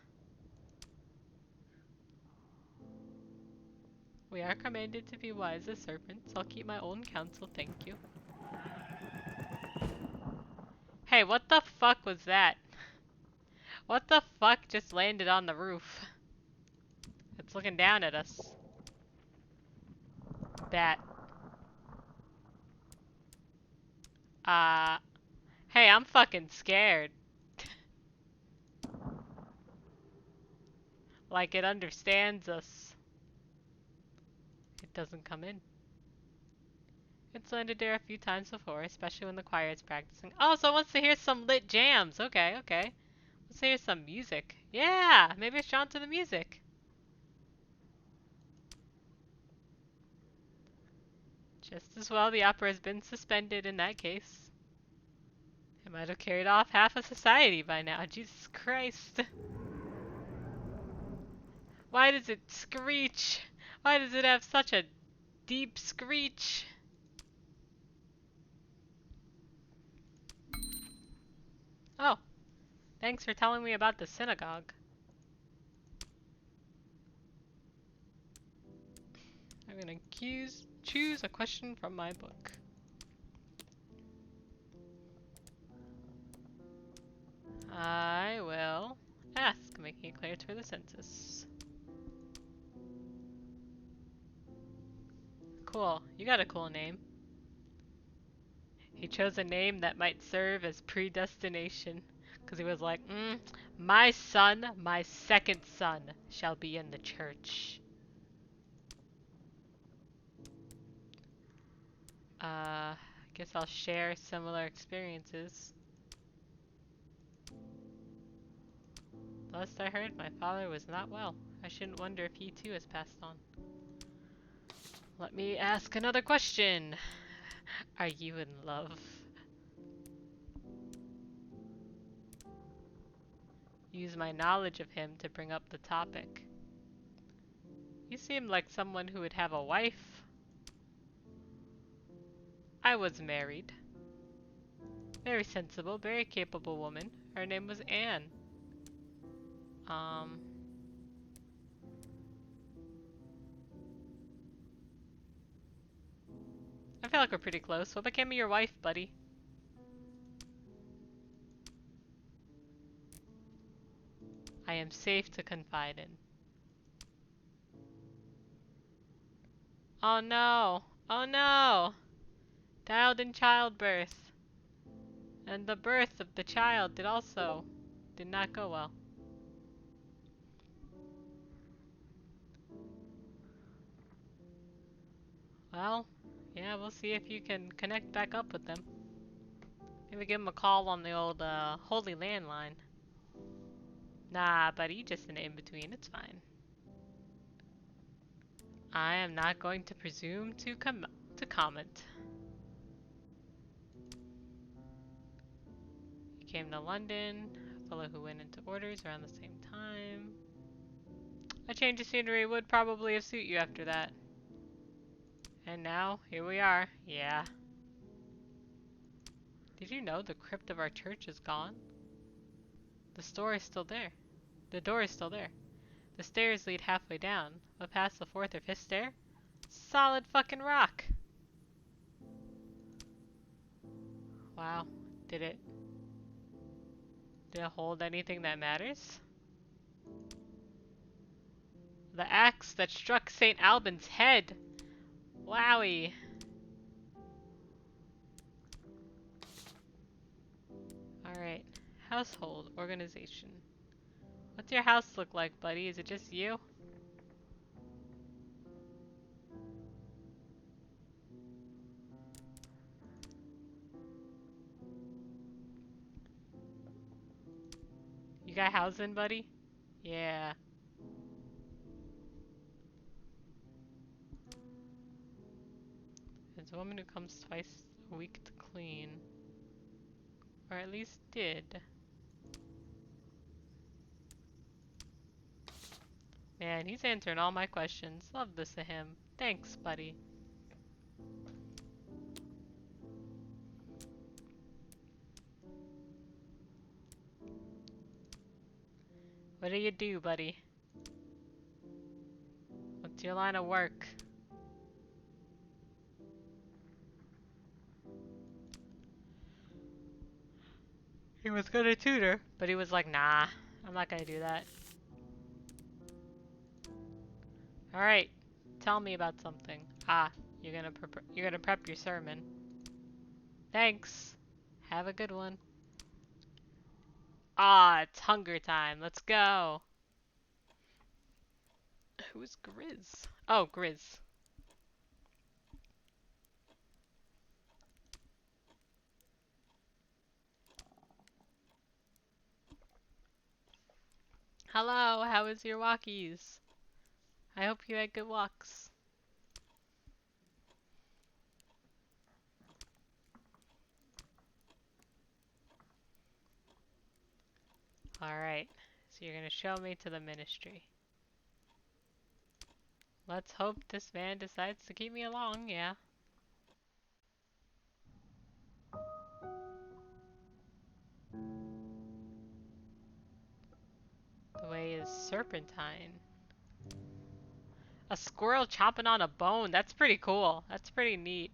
We are commanded to be wise as serpents. I'll keep my own counsel, thank you. Hey, what the fuck was that? What the fuck just landed on the roof? It's looking down at us. Bat. Hey, I'm fucking scared. Like it understands us. It doesn't come in. It's landed there a few times before, especially when the choir is practicing. Oh, so it wants to hear some lit jams. Okay, okay. Let's hear some music. Yeah, maybe it's drawn to the music. Just as well the opera has been suspended in that case. It might have carried off half of society by now. Jesus Christ. Why does it screech? Why does it have such a deep screech? Oh, thanks for telling me about the synagogue. I'm gonna choose a question from my book. I will ask, making it clear it's for the census. Cool, you got a cool name. He chose a name that might serve as predestination. Because he was like, my son, my second son, shall be in the church. I guess I'll share similar experiences. Last I heard, my father was not well. I shouldn't wonder if he too has passed on. Let me ask another question. Are you in love? Use my knowledge of him to bring up the topic. You seem like someone who would have a wife. I was married. Very sensible, very capable woman. Her name was Anne. I feel like we're pretty close. What became of your wife, buddy? I am safe to confide in. Oh no! Oh no! Dialed in childbirth. And the birth of the child did not go well. Well, yeah, we'll see if you can connect back up with them. Maybe give them a call on the old holy landline. Nah, buddy, just an in-between, it's fine. I am not going to presume to comment. He came to London, a fellow who went into orders around the same time. A change of scenery would probably have suited you after that. And now, here we are. Yeah. Did you know the crypt of our church is gone? The store is still there. The door is still there. The stairs lead halfway down, but past the fourth or fifth stair, solid fucking rock. Wow. Did it hold anything that matters? The axe that struck St. Albans' head. Wowie. Alright. Household organization. What's your house look like, buddy? Is it just you? You got housing, buddy? Yeah. There's a woman who comes twice a week to clean. Or at least did. Man, he's answering all my questions. Love this of him. Thanks, buddy. What do you do, buddy? What's your line of work? He was gonna tutor, but he was like, nah, I'm not gonna do that. Alright, tell me about something. Ah, you're gonna prep your sermon. Thanks. Have a good one. Ah, it's hunger time. Let's go. Who's Grizz? Oh, Grizz. Hello, how was your walkies? I hope you had good walks. Alright, so you're gonna show me to the ministry. Let's hope this man decides to keep me along, yeah. The way is serpentine. A squirrel chomping on a bone, that's pretty cool. That's pretty neat.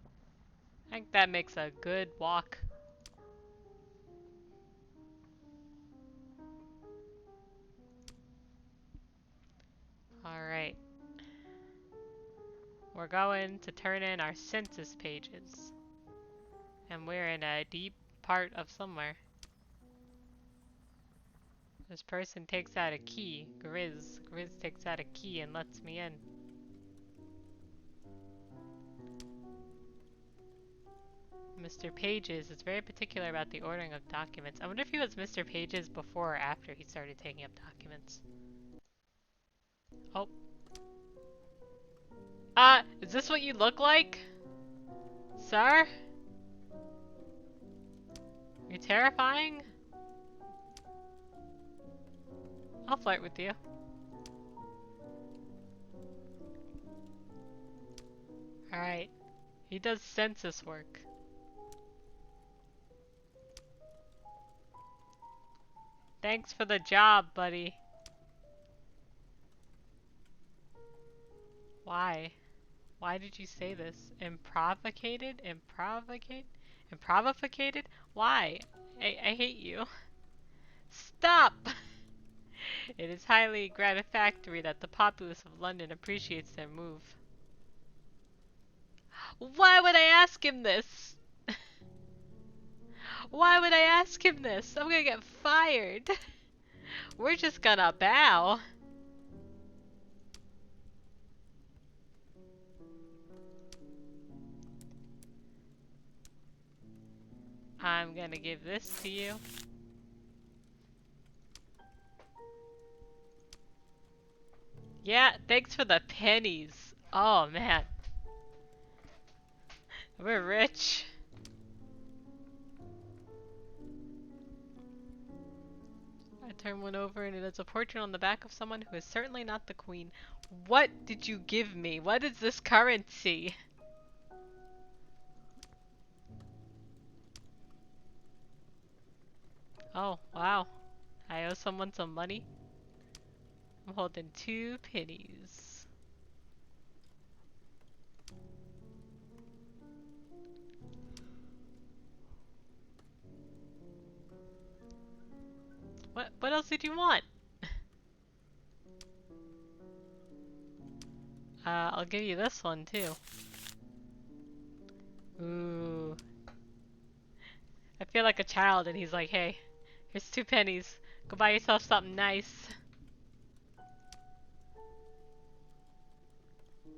I think that makes a good walk. Alright. We're going to turn in our census pages. And we're in a deep part of somewhere. This person takes out a key. Grizz. Grizz takes out a key and lets me in. Mr. Pages is very particular about the ordering of documents. I wonder if he was Mr. Pages before or after he started taking up documents. Oh. Is this what you look like? Sir? You're terrifying? I'll flirt with you. Alright. He does census work. Thanks for the job, buddy. Why? Why did you say this? Improvocated? Improvicated? Why? I hate you. Stop! It is highly gratifactory that the populace of London appreciates their move. Why would I ask him this? Why would I ask him this? I'm gonna get fired. We're just gonna bow. I'm gonna give this to you. Yeah, thanks for the pennies. Oh man. We're rich. I turn one over and it is a portrait on the back of someone who is certainly not the queen. What did you give me? What is this currency? Oh, wow. I owe someone some money. I'm holding 2 pennies. What else did you want? I'll give you this one too. Ooh. I feel like a child and he's like, hey, here's 2 pennies. Go buy yourself something nice.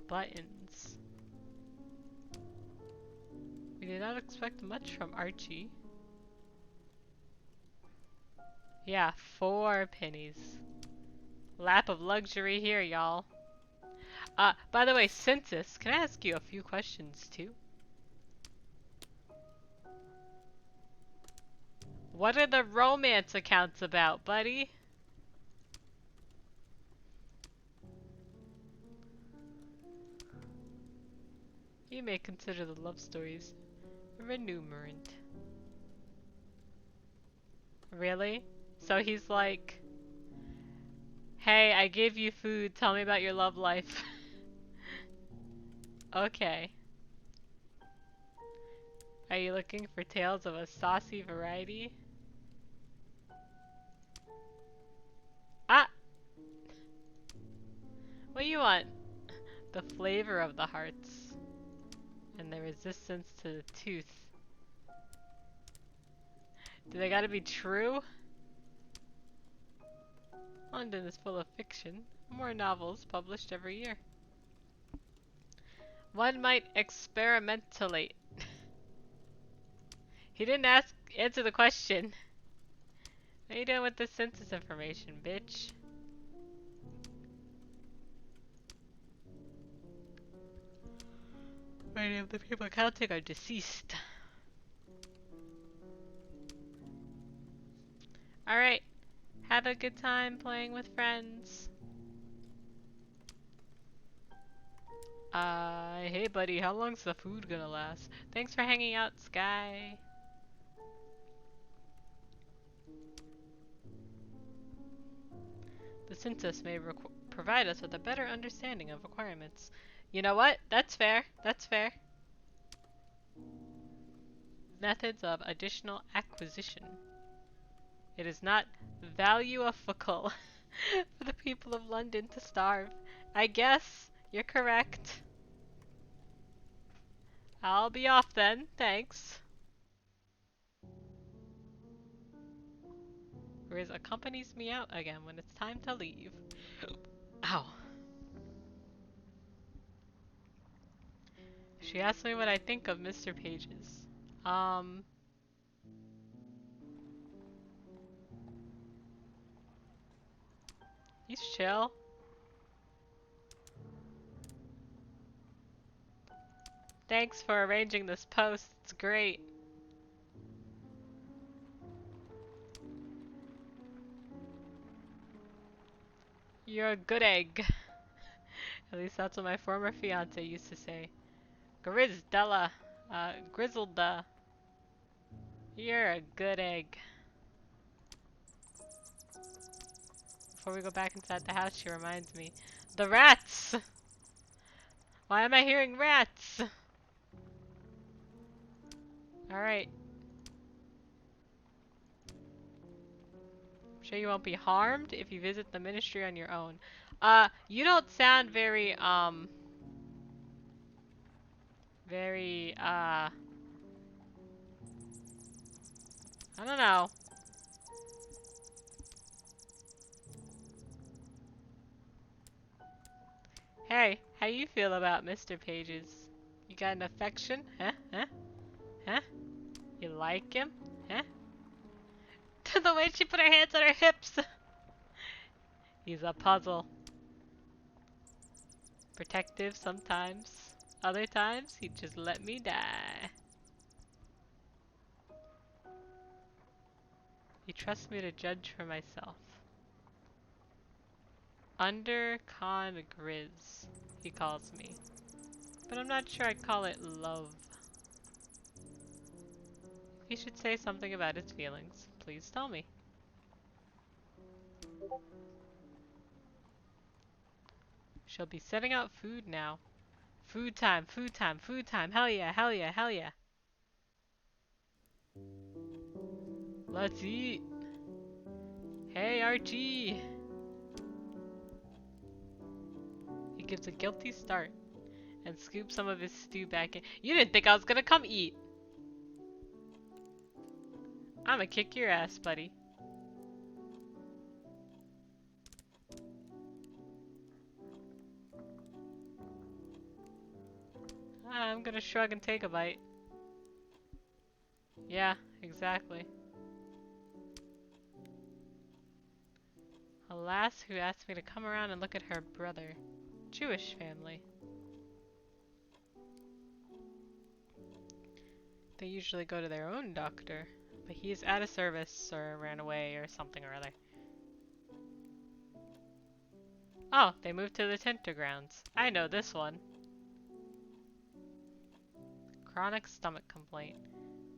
Buttons. We did not expect much from Archie. Yeah, 4 pennies. Lap of luxury here, y'all. By the way, census, can I ask you a few questions too? What are the romance accounts about, buddy? You may consider the love stories remunerant. Really? So he's like, hey, I gave you food, tell me about your love life. Okay. Are you looking for tales of a saucy variety? Ah! What do you want? The flavor of the hearts. And the resistance to the tooth. Do they gotta be true? London is full of fiction. More novels published every year. One might experimentally. He didn't answer the question. What are you doing with the census information, bitch? Many of the people counting are deceased. Alright. Have a good time playing with friends. Hey buddy, how long's the food gonna last? Thanks for hanging out, Sky. The census may provide us with a better understanding of requirements. You know what? That's fair. That's fair. Methods of additional acquisition. It is not valuable for the people of London to starve. I guess you're correct. I'll be off then. Thanks. Riz accompanies me out again when it's time to leave. Ow. She asked me what I think of Mr. Pages. He's chill. Thanks for arranging this post. It's great. You're a good egg. At least that's what my former fiance used to say. Grizdella. Griselda. You're a good egg. Before we go back inside the house, she reminds me. The rats! Why am I hearing rats? Alright. I'm sure you won't be harmed if you visit the ministry on your own. You don't sound very, very, I don't know. Hey, how you feel about Mr. Pages? You got an affection? Huh? Huh? Huh? You like him? Huh? The way she put her hands on her hips! He's a puzzle. Protective sometimes. Other times, he'd just let me die. He trusts me to judge for myself. Undercon Grizz, he calls me. But I'm not sure I'd call it love. He should say something about his feelings. Please tell me. She'll be setting out food now. Food time, food time, food time. Hell yeah, hell yeah, hell yeah. Let's eat. Hey, Archie. He gives a guilty start and scoops some of his stew back in. You didn't think I was gonna come eat. I'ma kick your ass, buddy. I'm gonna shrug and take a bite. Yeah, exactly. A lass who asked me to come around and look at her brother. Jewish family. They usually go to their own doctor, but he's out of service or ran away or something or other. Oh, they moved to the Tinter grounds. I know this one. Chronic stomach complaint.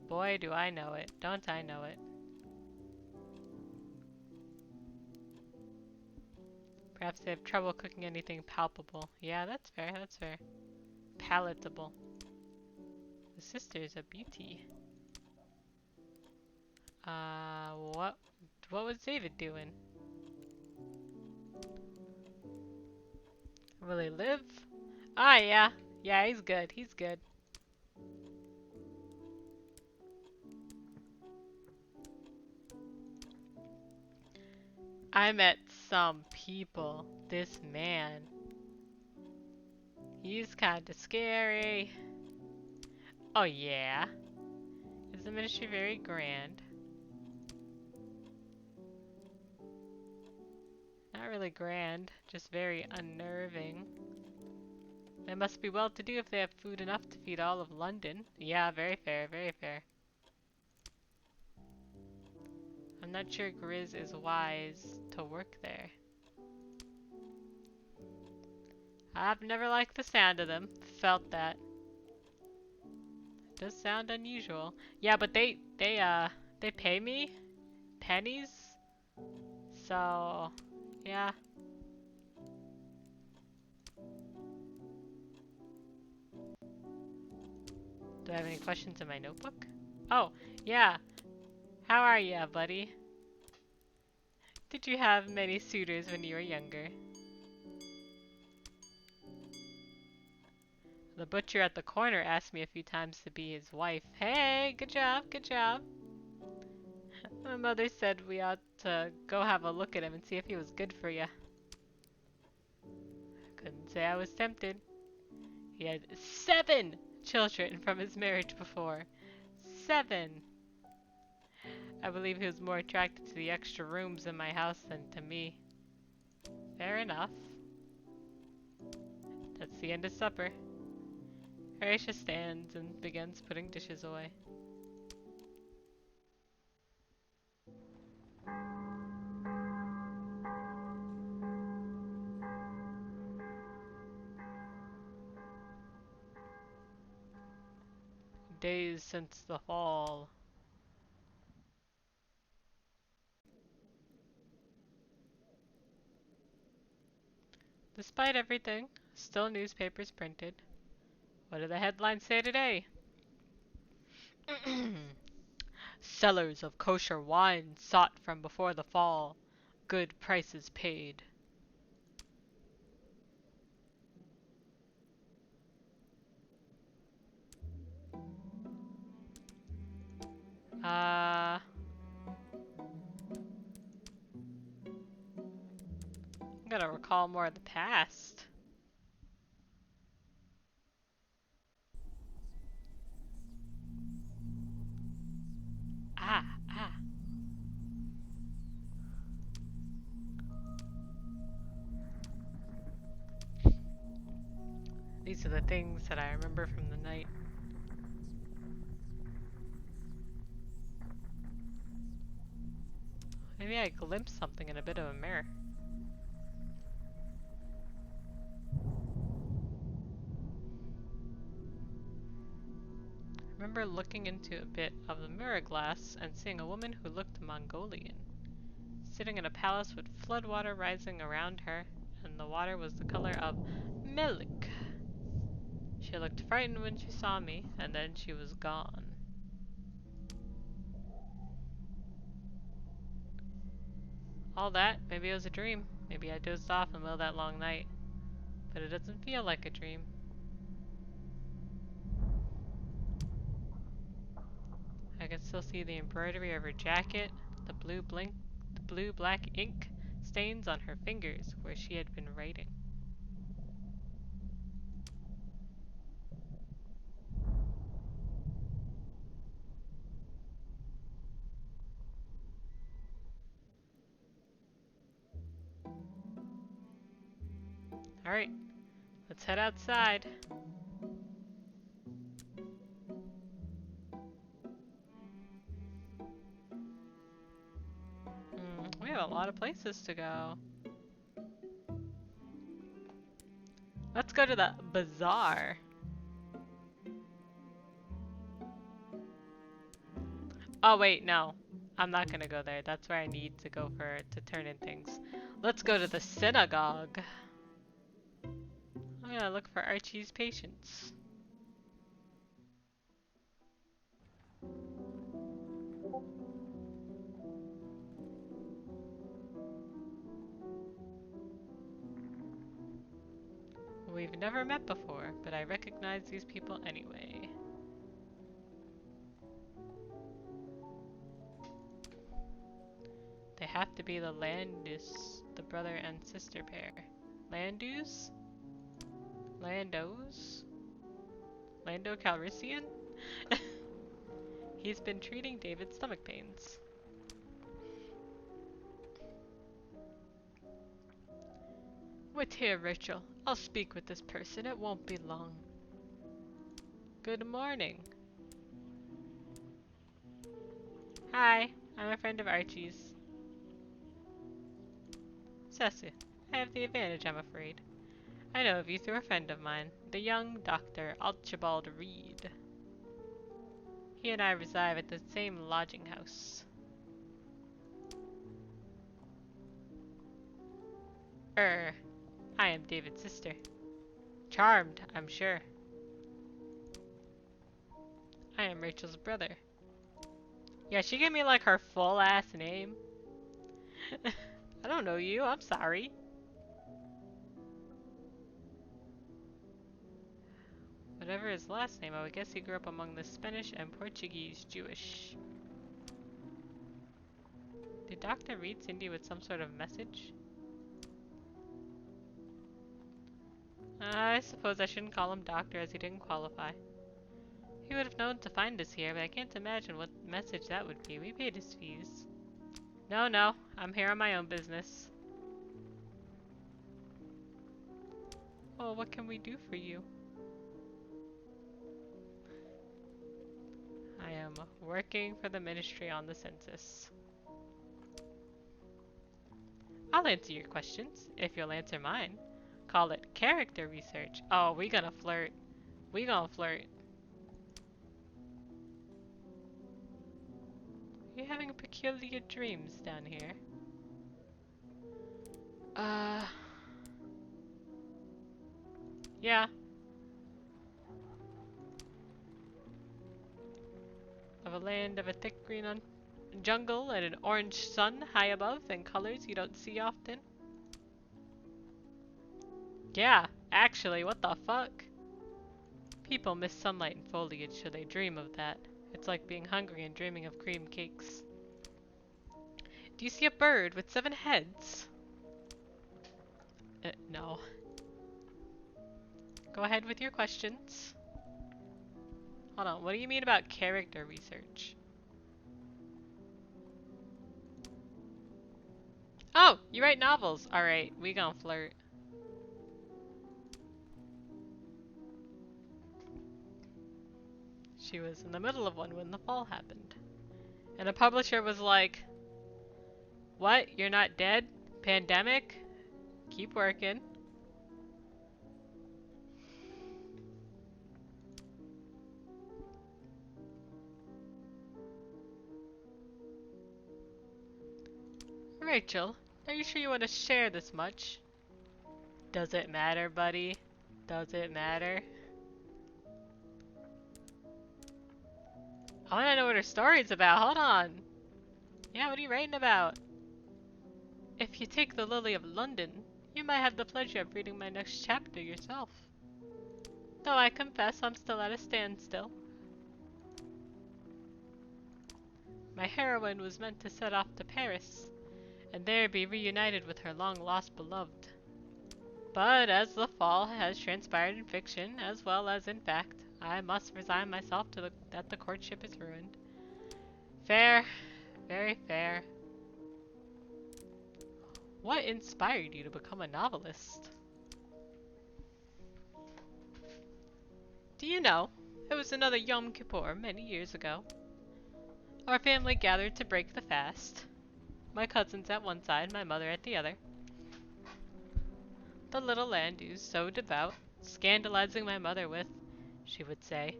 Boy, do I know it. Don't I know it. Perhaps they have trouble cooking anything palpable. Yeah, that's fair, that's fair. Palatable. The sister's a beauty. What was David doing? Will he live? Ah, yeah. Yeah, he's good, he's good. I met some people. This man. He's kinda scary. Oh yeah. Is the ministry very grand? Not really grand, just very unnerving. They must be well-to-do if they have food enough to feed all of London. Yeah, very fair, very fair. I'm not sure Grizz is wise to work there. I've never liked the sound of them. Felt that. It does sound unusual. Yeah, but they pay me pennies. So, yeah. Do I have any questions in my notebook? Oh, yeah. How are ya, buddy? Did you have many suitors when you were younger? The butcher at the corner asked me a few times to be his wife. Hey, good job, good job. My mother said we ought to go have a look at him and see if he was good for ya. Couldn't say I was tempted. He had 7 children from his marriage before. 7! I believe he was more attracted to the extra rooms in my house than to me. Fair enough. That's the end of supper. Horatio stands and begins putting dishes away. Days since the fall. Despite everything, still newspapers printed. What do the headlines say today? Sellers of kosher wine sought from before the fall. Good prices paid. I'm gonna recall more of the past. Ah, ah. These are the things that I remember from the night. Maybe I glimpsed something in a bit of a mirror. I remember looking into a bit of the mirror glass and seeing a woman who looked Mongolian, sitting in a palace with floodwater rising around her, and the water was the color of milk. She looked frightened when she saw me, and then she was gone. All that, maybe it was a dream. Maybe I dozed off in the middle of that long night. But it doesn't feel like a dream. I can still see the embroidery of her jacket, the blue black ink stains on her fingers where she had been writing. Alright, let's head outside. We have a lot of places to go. Let's go to the bazaar. Oh wait, no. I'm not gonna go there. That's where I need to go to turn in things. Let's go to the synagogue. I'm gonna look for Archie's patience. We've never met before, but I recognize these people anyway. They have to be the Landus, the brother and sister pair. Landus? Landos? Lando Calrissian? He's been treating David's stomach pains. Wait here, Rachel. I'll speak with this person. It won't be long. Good morning. Hi, I'm a friend of Archie's. Sesu, I have the advantage, I'm afraid. I know of you through a friend of mine, the young Dr. Archibald Reed. He and I reside at the same lodging house. I am David's sister. Charmed, I'm sure. I am Rachel's brother. Yeah, she gave me like her full ass name. I don't know you, I'm sorry. Whatever his last name, I would guess he grew up among the Spanish and Portuguese Jewish. Did Dr. Reed send you with some sort of message? I suppose I shouldn't call him doctor as he didn't qualify. He would have known to find us here, but I can't imagine what message that would be. We paid his fees. No, I'm here on my own business. Well, what can we do for you? I am working for the ministry on the census. I'll answer your questions, if you'll answer mine. Call it character research. Oh, we gonna flirt. We gonna flirt. You're having peculiar dreams down here. Yeah. Of a land of a thick green jungle and an orange sun high above and colors you don't see often. Yeah, actually, what the fuck? People miss sunlight and foliage, so they dream of that. It's like being hungry and dreaming of cream cakes. Do you see a bird with 7 heads? No. Go ahead with your questions. Hold on, what do you mean about character research? Oh, you write novels. Alright, we gon' flirt. She was in the middle of one when the fall happened. And the publisher was like, what? You're not dead? Pandemic? Keep working. Rachel, are you sure you want to share this much? Does it matter, buddy? Does it matter? I want to know what her story's about. Hold on. Yeah, what are you writing about? If you take the Lily of London, you might have the pleasure of reading my next chapter yourself. Though I confess I'm still at a standstill. My heroine was meant to set off to Paris, and there be reunited with her long-lost beloved. But as the fall has transpired in fiction, as well as in fact, I must resign myself to that the courtship is ruined. Fair. Very fair. What inspired you to become a novelist? Do you know, it was another Yom Kippur many years ago. Our family gathered to break the fast. My cousins at one side, my mother at the other. The little Landus, so devout, scandalizing my mother with, she would say,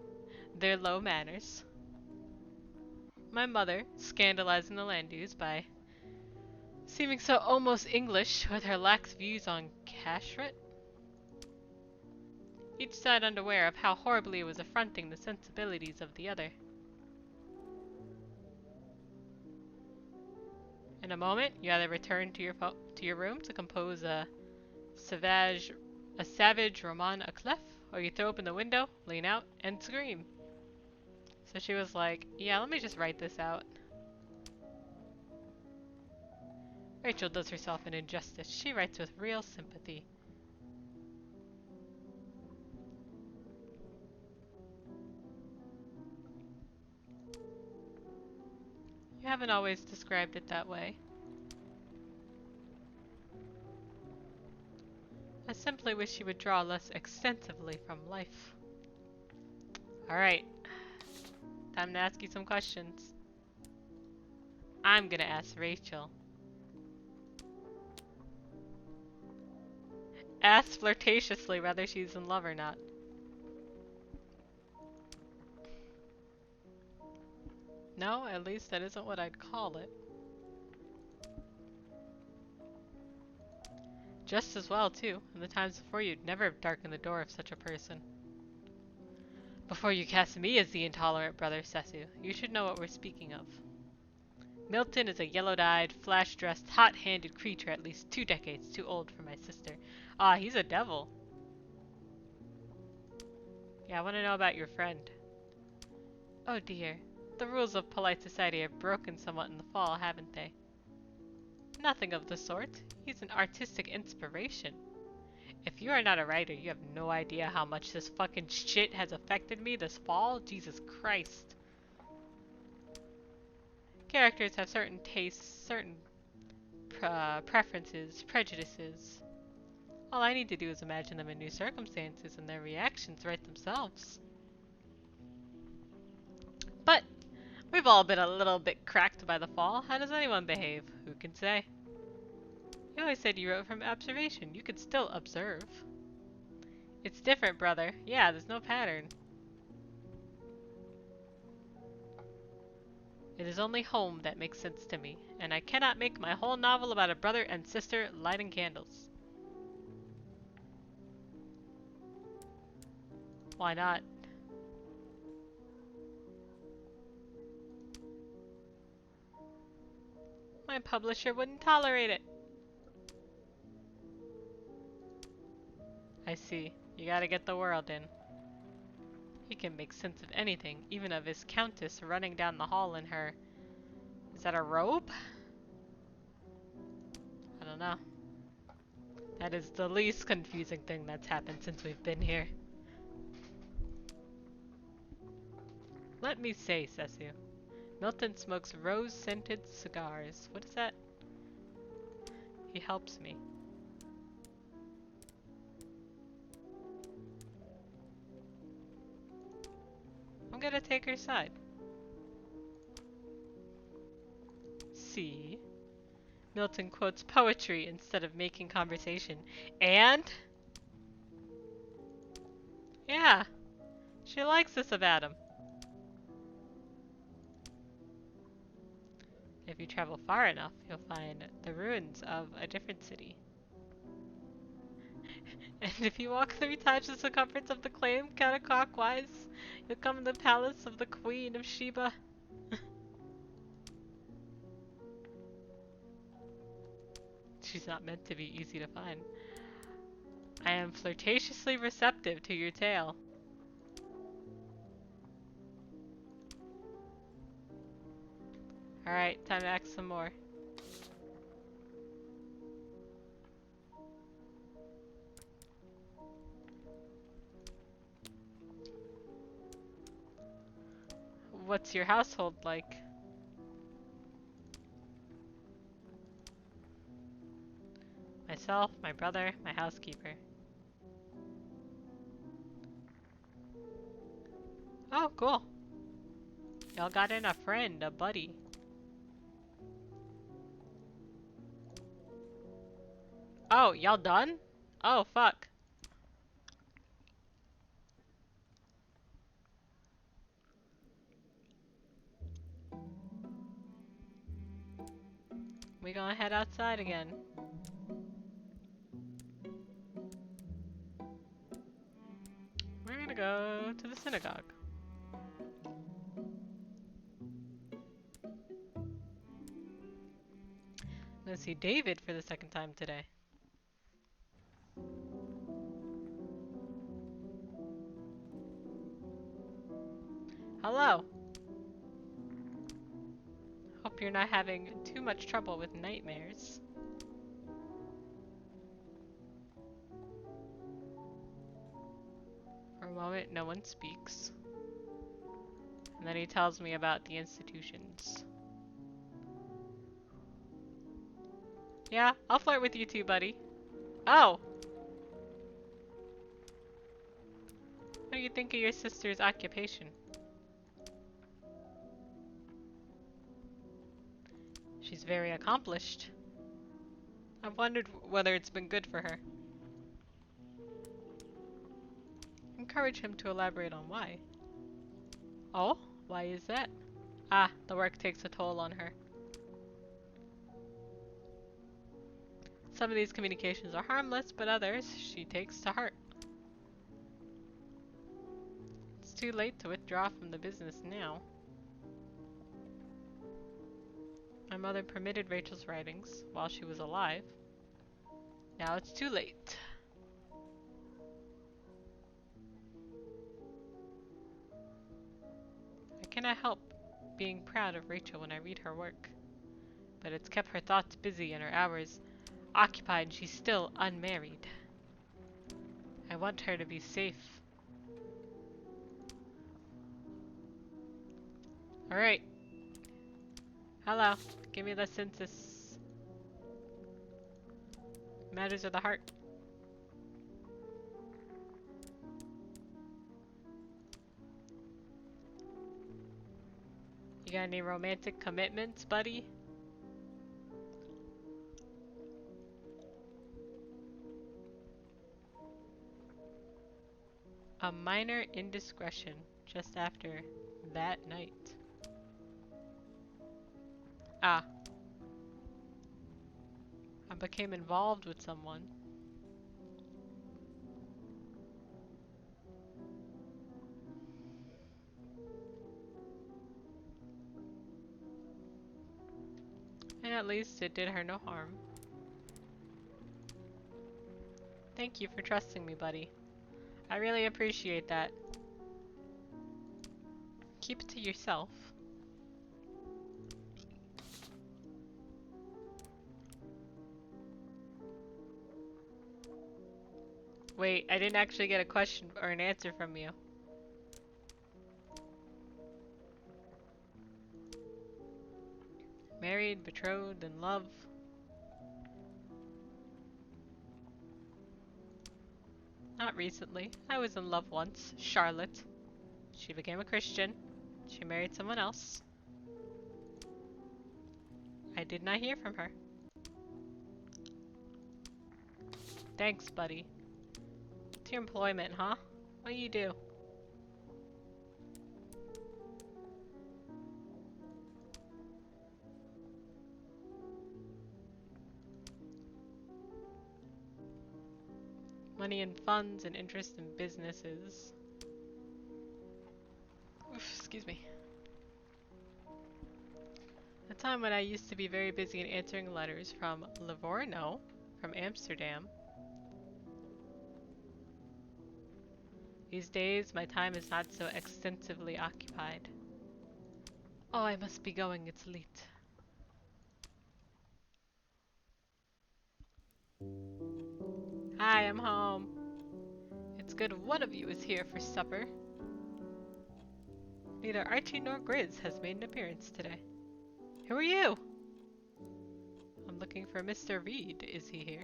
their low manners. My mother, scandalizing the Landus by seeming so almost English with her lax views on kashrut. Each side unaware of how horribly it was affronting the sensibilities of the other. In a moment, you either return to your room to compose a savage roman à clef, or you throw open the window, lean out, and scream. So she was like, yeah, let me just write this out. Rachel does herself an injustice. She writes with real sympathy. You haven't always described it that way. I simply wish you would draw less extensively from life. Alright. Time to ask you some questions. I'm gonna ask Rachel. Ask flirtatiously whether she's in love or not. No, at least that isn't what I'd call it. Just as well, too. In the times before, you'd never have darkened the door of such a person. Before you cast me as the intolerant brother, Sesu, you should know what we're speaking of. Milton is a yellow-eyed, flash-dressed, hot-handed creature at least 2 decades too old for my sister. Ah, he's a devil. Yeah, I want to know about your friend. Oh dear. The rules of polite society have broken somewhat in the fall, haven't they? Nothing of the sort. He's an artistic inspiration. If you are not a writer, you have no idea how much this fucking shit has affected me this fall. Jesus Christ. Characters have certain tastes, certain preferences, prejudices. All I need to do is imagine them in new circumstances and their reactions write themselves. But we've all been a little bit cracked by the fall. How does anyone behave? Who can say? You always said you wrote from observation. You could still observe. It's different, brother. Yeah, there's no pattern. It is only home that makes sense to me, and I cannot make my whole novel about a brother and sister lighting candles. Why not? My publisher wouldn't tolerate it. I see. You gotta get the world in. He can make sense of anything, even of his countess running down the hall in her... Is that a robe? I don't know. That is the least confusing thing that's happened since we've been here. Let me say, Sesu. Milton smokes rose-scented cigars. What is that? He helps me. I'm gonna take her side. See? Milton quotes poetry instead of making conversation. And? Yeah, she likes this about him. If you travel far enough, you'll find the ruins of a different city. And if you walk 3 times the circumference of the claim counterclockwise, you'll come to the palace of the Queen of Sheba. She's not meant to be easy to find. I am flirtatiously receptive to your tale. Alright, time to act some more. What's your household like? Myself, my brother, my housekeeper. Oh, cool. Y'all got in a friend, a buddy. Oh, y'all done? Oh, fuck. We gonna head outside again. We're gonna go to the synagogue. I'm gonna see David for the second time today. Hello. Hope you're not having too much trouble with nightmares. For a moment, no one speaks. And then he tells me about the institutions. Yeah, I'll flirt with you too, buddy. Oh! What do you think of your sister's occupation? She's very accomplished. I've wondered whether it's been good for her. Encourage him to elaborate on why. Oh? Why is that? Ah, the work takes a toll on her. Some of these communications are harmless, but others she takes to heart. It's too late to withdraw from the business now. My mother permitted Rachel's writings while she was alive. Now it's too late. I cannot help being proud of Rachel when I read her work, but it's kept her thoughts busy and her hours occupied, and she's still unmarried. I want her to be safe. Alright. Hello. Give me the census. Matters of the heart. You got any romantic commitments, buddy? A minor indiscretion just after that night. Ah. I became involved with someone. And at least it did her no harm. Thank you for trusting me, buddy. I really appreciate that. keep it to yourself. Wait, I didn't actually get a question or an answer from you. Married, betrothed, in love. Not recently. I was in love once. Charlotte. She became a Christian. She married someone else. I did not hear from her. Thanks, buddy. What's your employment, huh? What do you do? Money in funds and interest in businesses. Oof, excuse me. A time when I used to be very busy in answering letters from Livorno, from Amsterdam. These days, my time is not so extensively occupied. Oh, I must be going, it's late. Hi, I'm home. It's good one of you is here for supper. Neither Archie nor Grizz has made an appearance today. Who are you? I'm looking for Mr. Reed. Is he here?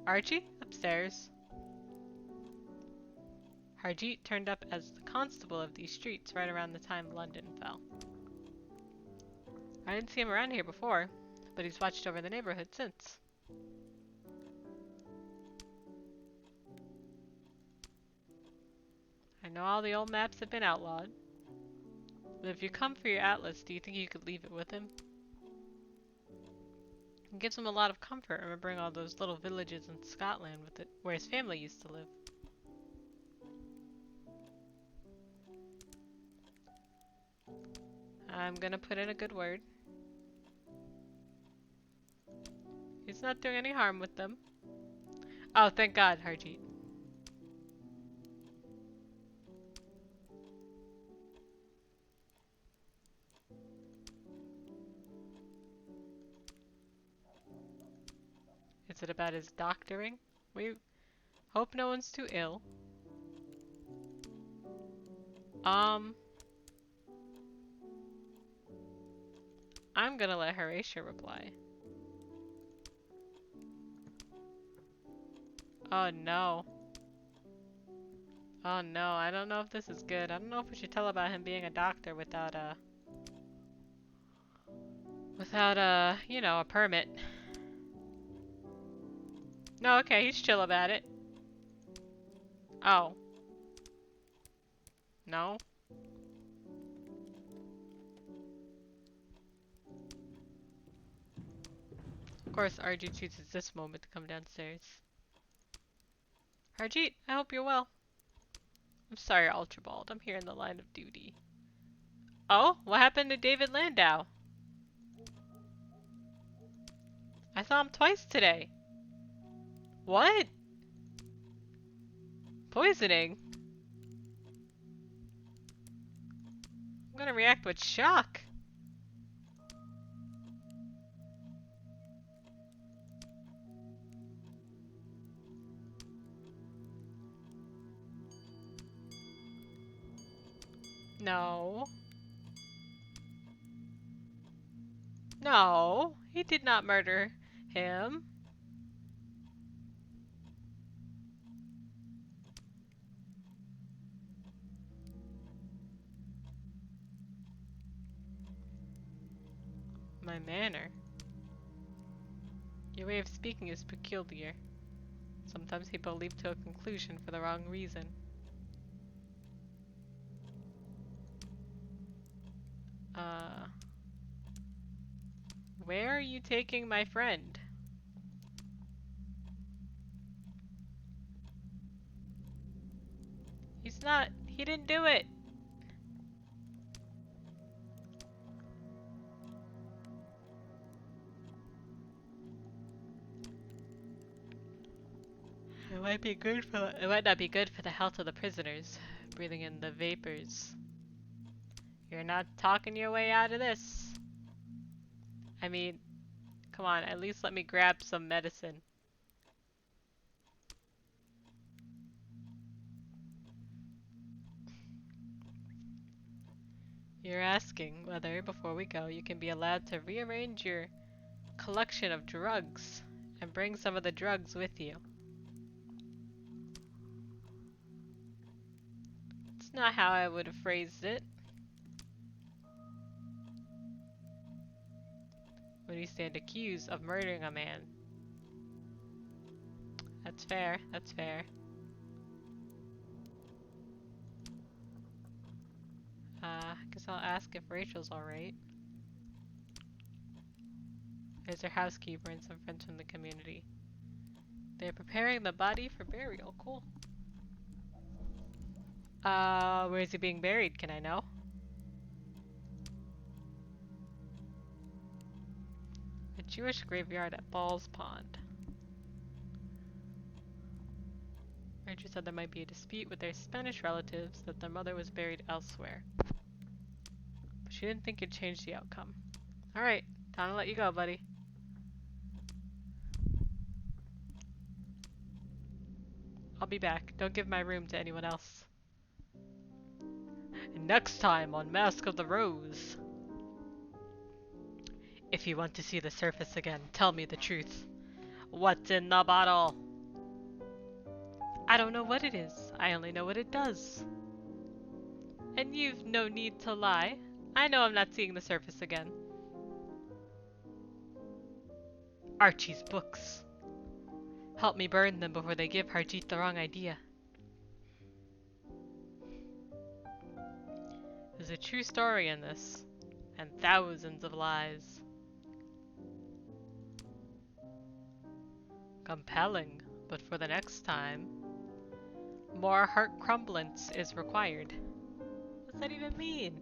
Archie? Upstairs. Harjeet turned up as the constable of these streets right around the time London fell. I didn't see him around here before, but he's watched over the neighborhood since. I know all the old maps have been outlawed, but if you come for your atlas, do you think you could leave it with him? It gives him a lot of comfort remembering all those little villages in Scotland with it, where his family used to live. I'm gonna put in a good word. He's not doing any harm with them. Oh, thank God, Harjeet. Is it about his doctoring? We hope no one's too ill. I'm gonna let Horatia reply. Oh no. Oh no, I don't know if this is good. I don't know if we should tell about him being a doctor without you know, a permit. No, okay, he's chill about it. Oh. No? Of course, Arjeet chooses this moment to come downstairs. Harjeet, I hope you're well. I'm sorry, Ultrabald. I'm here in the line of duty. Oh? What happened to David Landau? I saw him twice today. What? Poisoning? I'm gonna react with shock. No. No, he did not murder him. My manner. Your way of speaking is peculiar. Sometimes people leap to a conclusion for the wrong reason. Where are you taking my friend? He didn't do it. It might not be good for the health of the prisoners, breathing in the vapors. You're not talking your way out of this. I mean, come on, at least let me grab some medicine. You're asking whether, before we go, you can be allowed to rearrange your collection of drugs and bring some of the drugs with you. It's not how I would have phrased it. When you stand accused of murdering a man. That's fair, that's fair. I guess I'll ask if Rachel's alright. There's her housekeeper and some friends from the community. They're preparing the body for burial. Cool. Where is he being buried? Can I know? A Jewish graveyard at Balls Pond. Rachel said there might be a dispute with their Spanish relatives that their mother was buried elsewhere. But she didn't think it'd change the outcome. Alright, time to let you go, buddy. I'll be back. Don't give my room to anyone else. And next time on Mask of the Rose. If you want to see the surface again, tell me the truth. What's in the bottle? I don't know what it is. I only know what it does. And you've no need to lie. I know I'm not seeing the surface again. Archie's books. Help me burn them before they give Harjeet the wrong idea. There's a true story in this, and thousands of lies. Compelling, but for the next time, more heart crumblance is required. What's that even mean?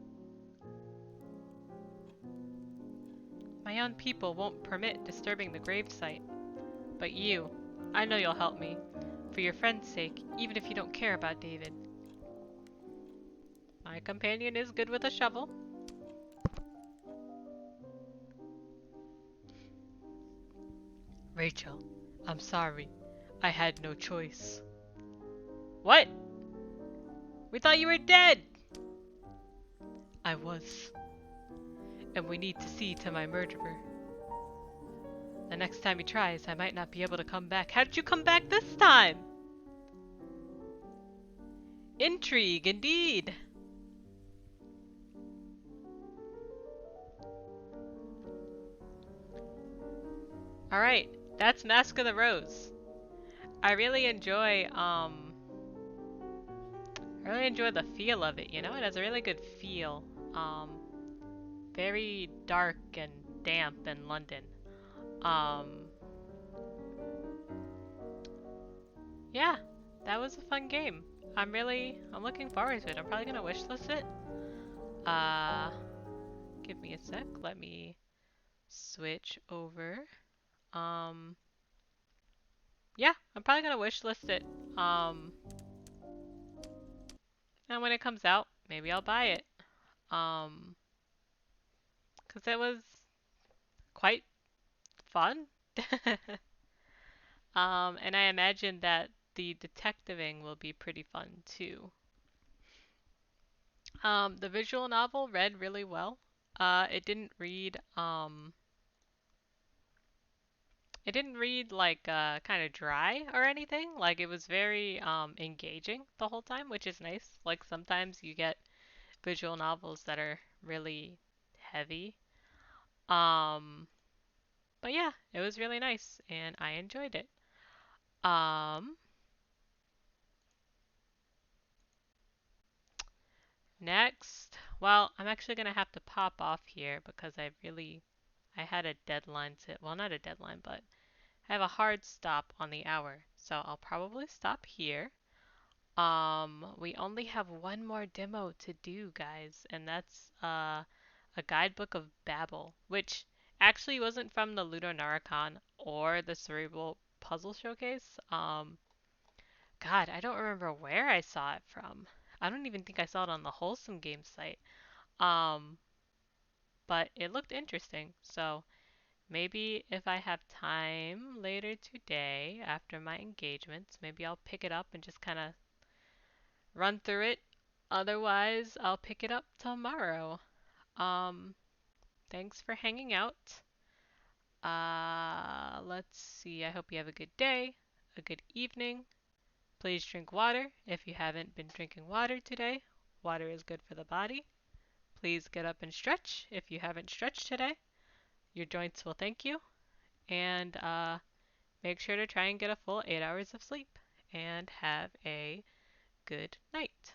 My own people won't permit disturbing the gravesite. But you, I know you'll help me. For your friend's sake, even if you don't care about David. My companion is good with a shovel. Rachel, I'm sorry. I had no choice. What? We thought you were dead! I was. And we need to see to my murderer. The next time he tries, I might not be able to come back. How did you come back this time? Intrigue, indeed. Alright, that's Mask of the Rose. I really enjoy the feel of it, you know? It has a really good feel. Very dark and damp in London. Yeah, that was a fun game. I'm looking forward to it. I'm probably gonna wishlist it. Give me a sec. Let me switch over. Yeah, I'm probably gonna wishlist it. And when it comes out, maybe I'll buy it. Cause it was quite fun. And I imagine that the detectiving will be pretty fun too. The visual novel read really well. It didn't read like kind of dry or anything. Like it was very engaging the whole time, which is nice. Like sometimes you get visual novels that are really heavy. But yeah, it was really nice and I enjoyed it. Next, well, I'm actually gonna have to pop off here because I had a deadline to, well, not a deadline, but I have a hard stop on the hour. So I'll probably stop here. We only have one more demo to do, guys, and that's a guidebook of Babel, which actually wasn't from the LudoNarraCon or the Cerebral Puzzle Showcase. God, I don't remember where I saw it from. I don't even think I saw it on the Wholesome Games site. Um, but it looked interesting. So maybe if I have time later today after my engagements, maybe I'll pick it up and just kind of run through it. Otherwise, I'll pick it up tomorrow. Um, Thanks for hanging out. Let's see. I hope you have a good day, a good evening. Please drink water if you haven't been drinking water today. Water is good for the body. Please get up and stretch if you haven't stretched today. Your joints will thank you. And make sure to try and get a full 8 hours of sleep. And have a good night.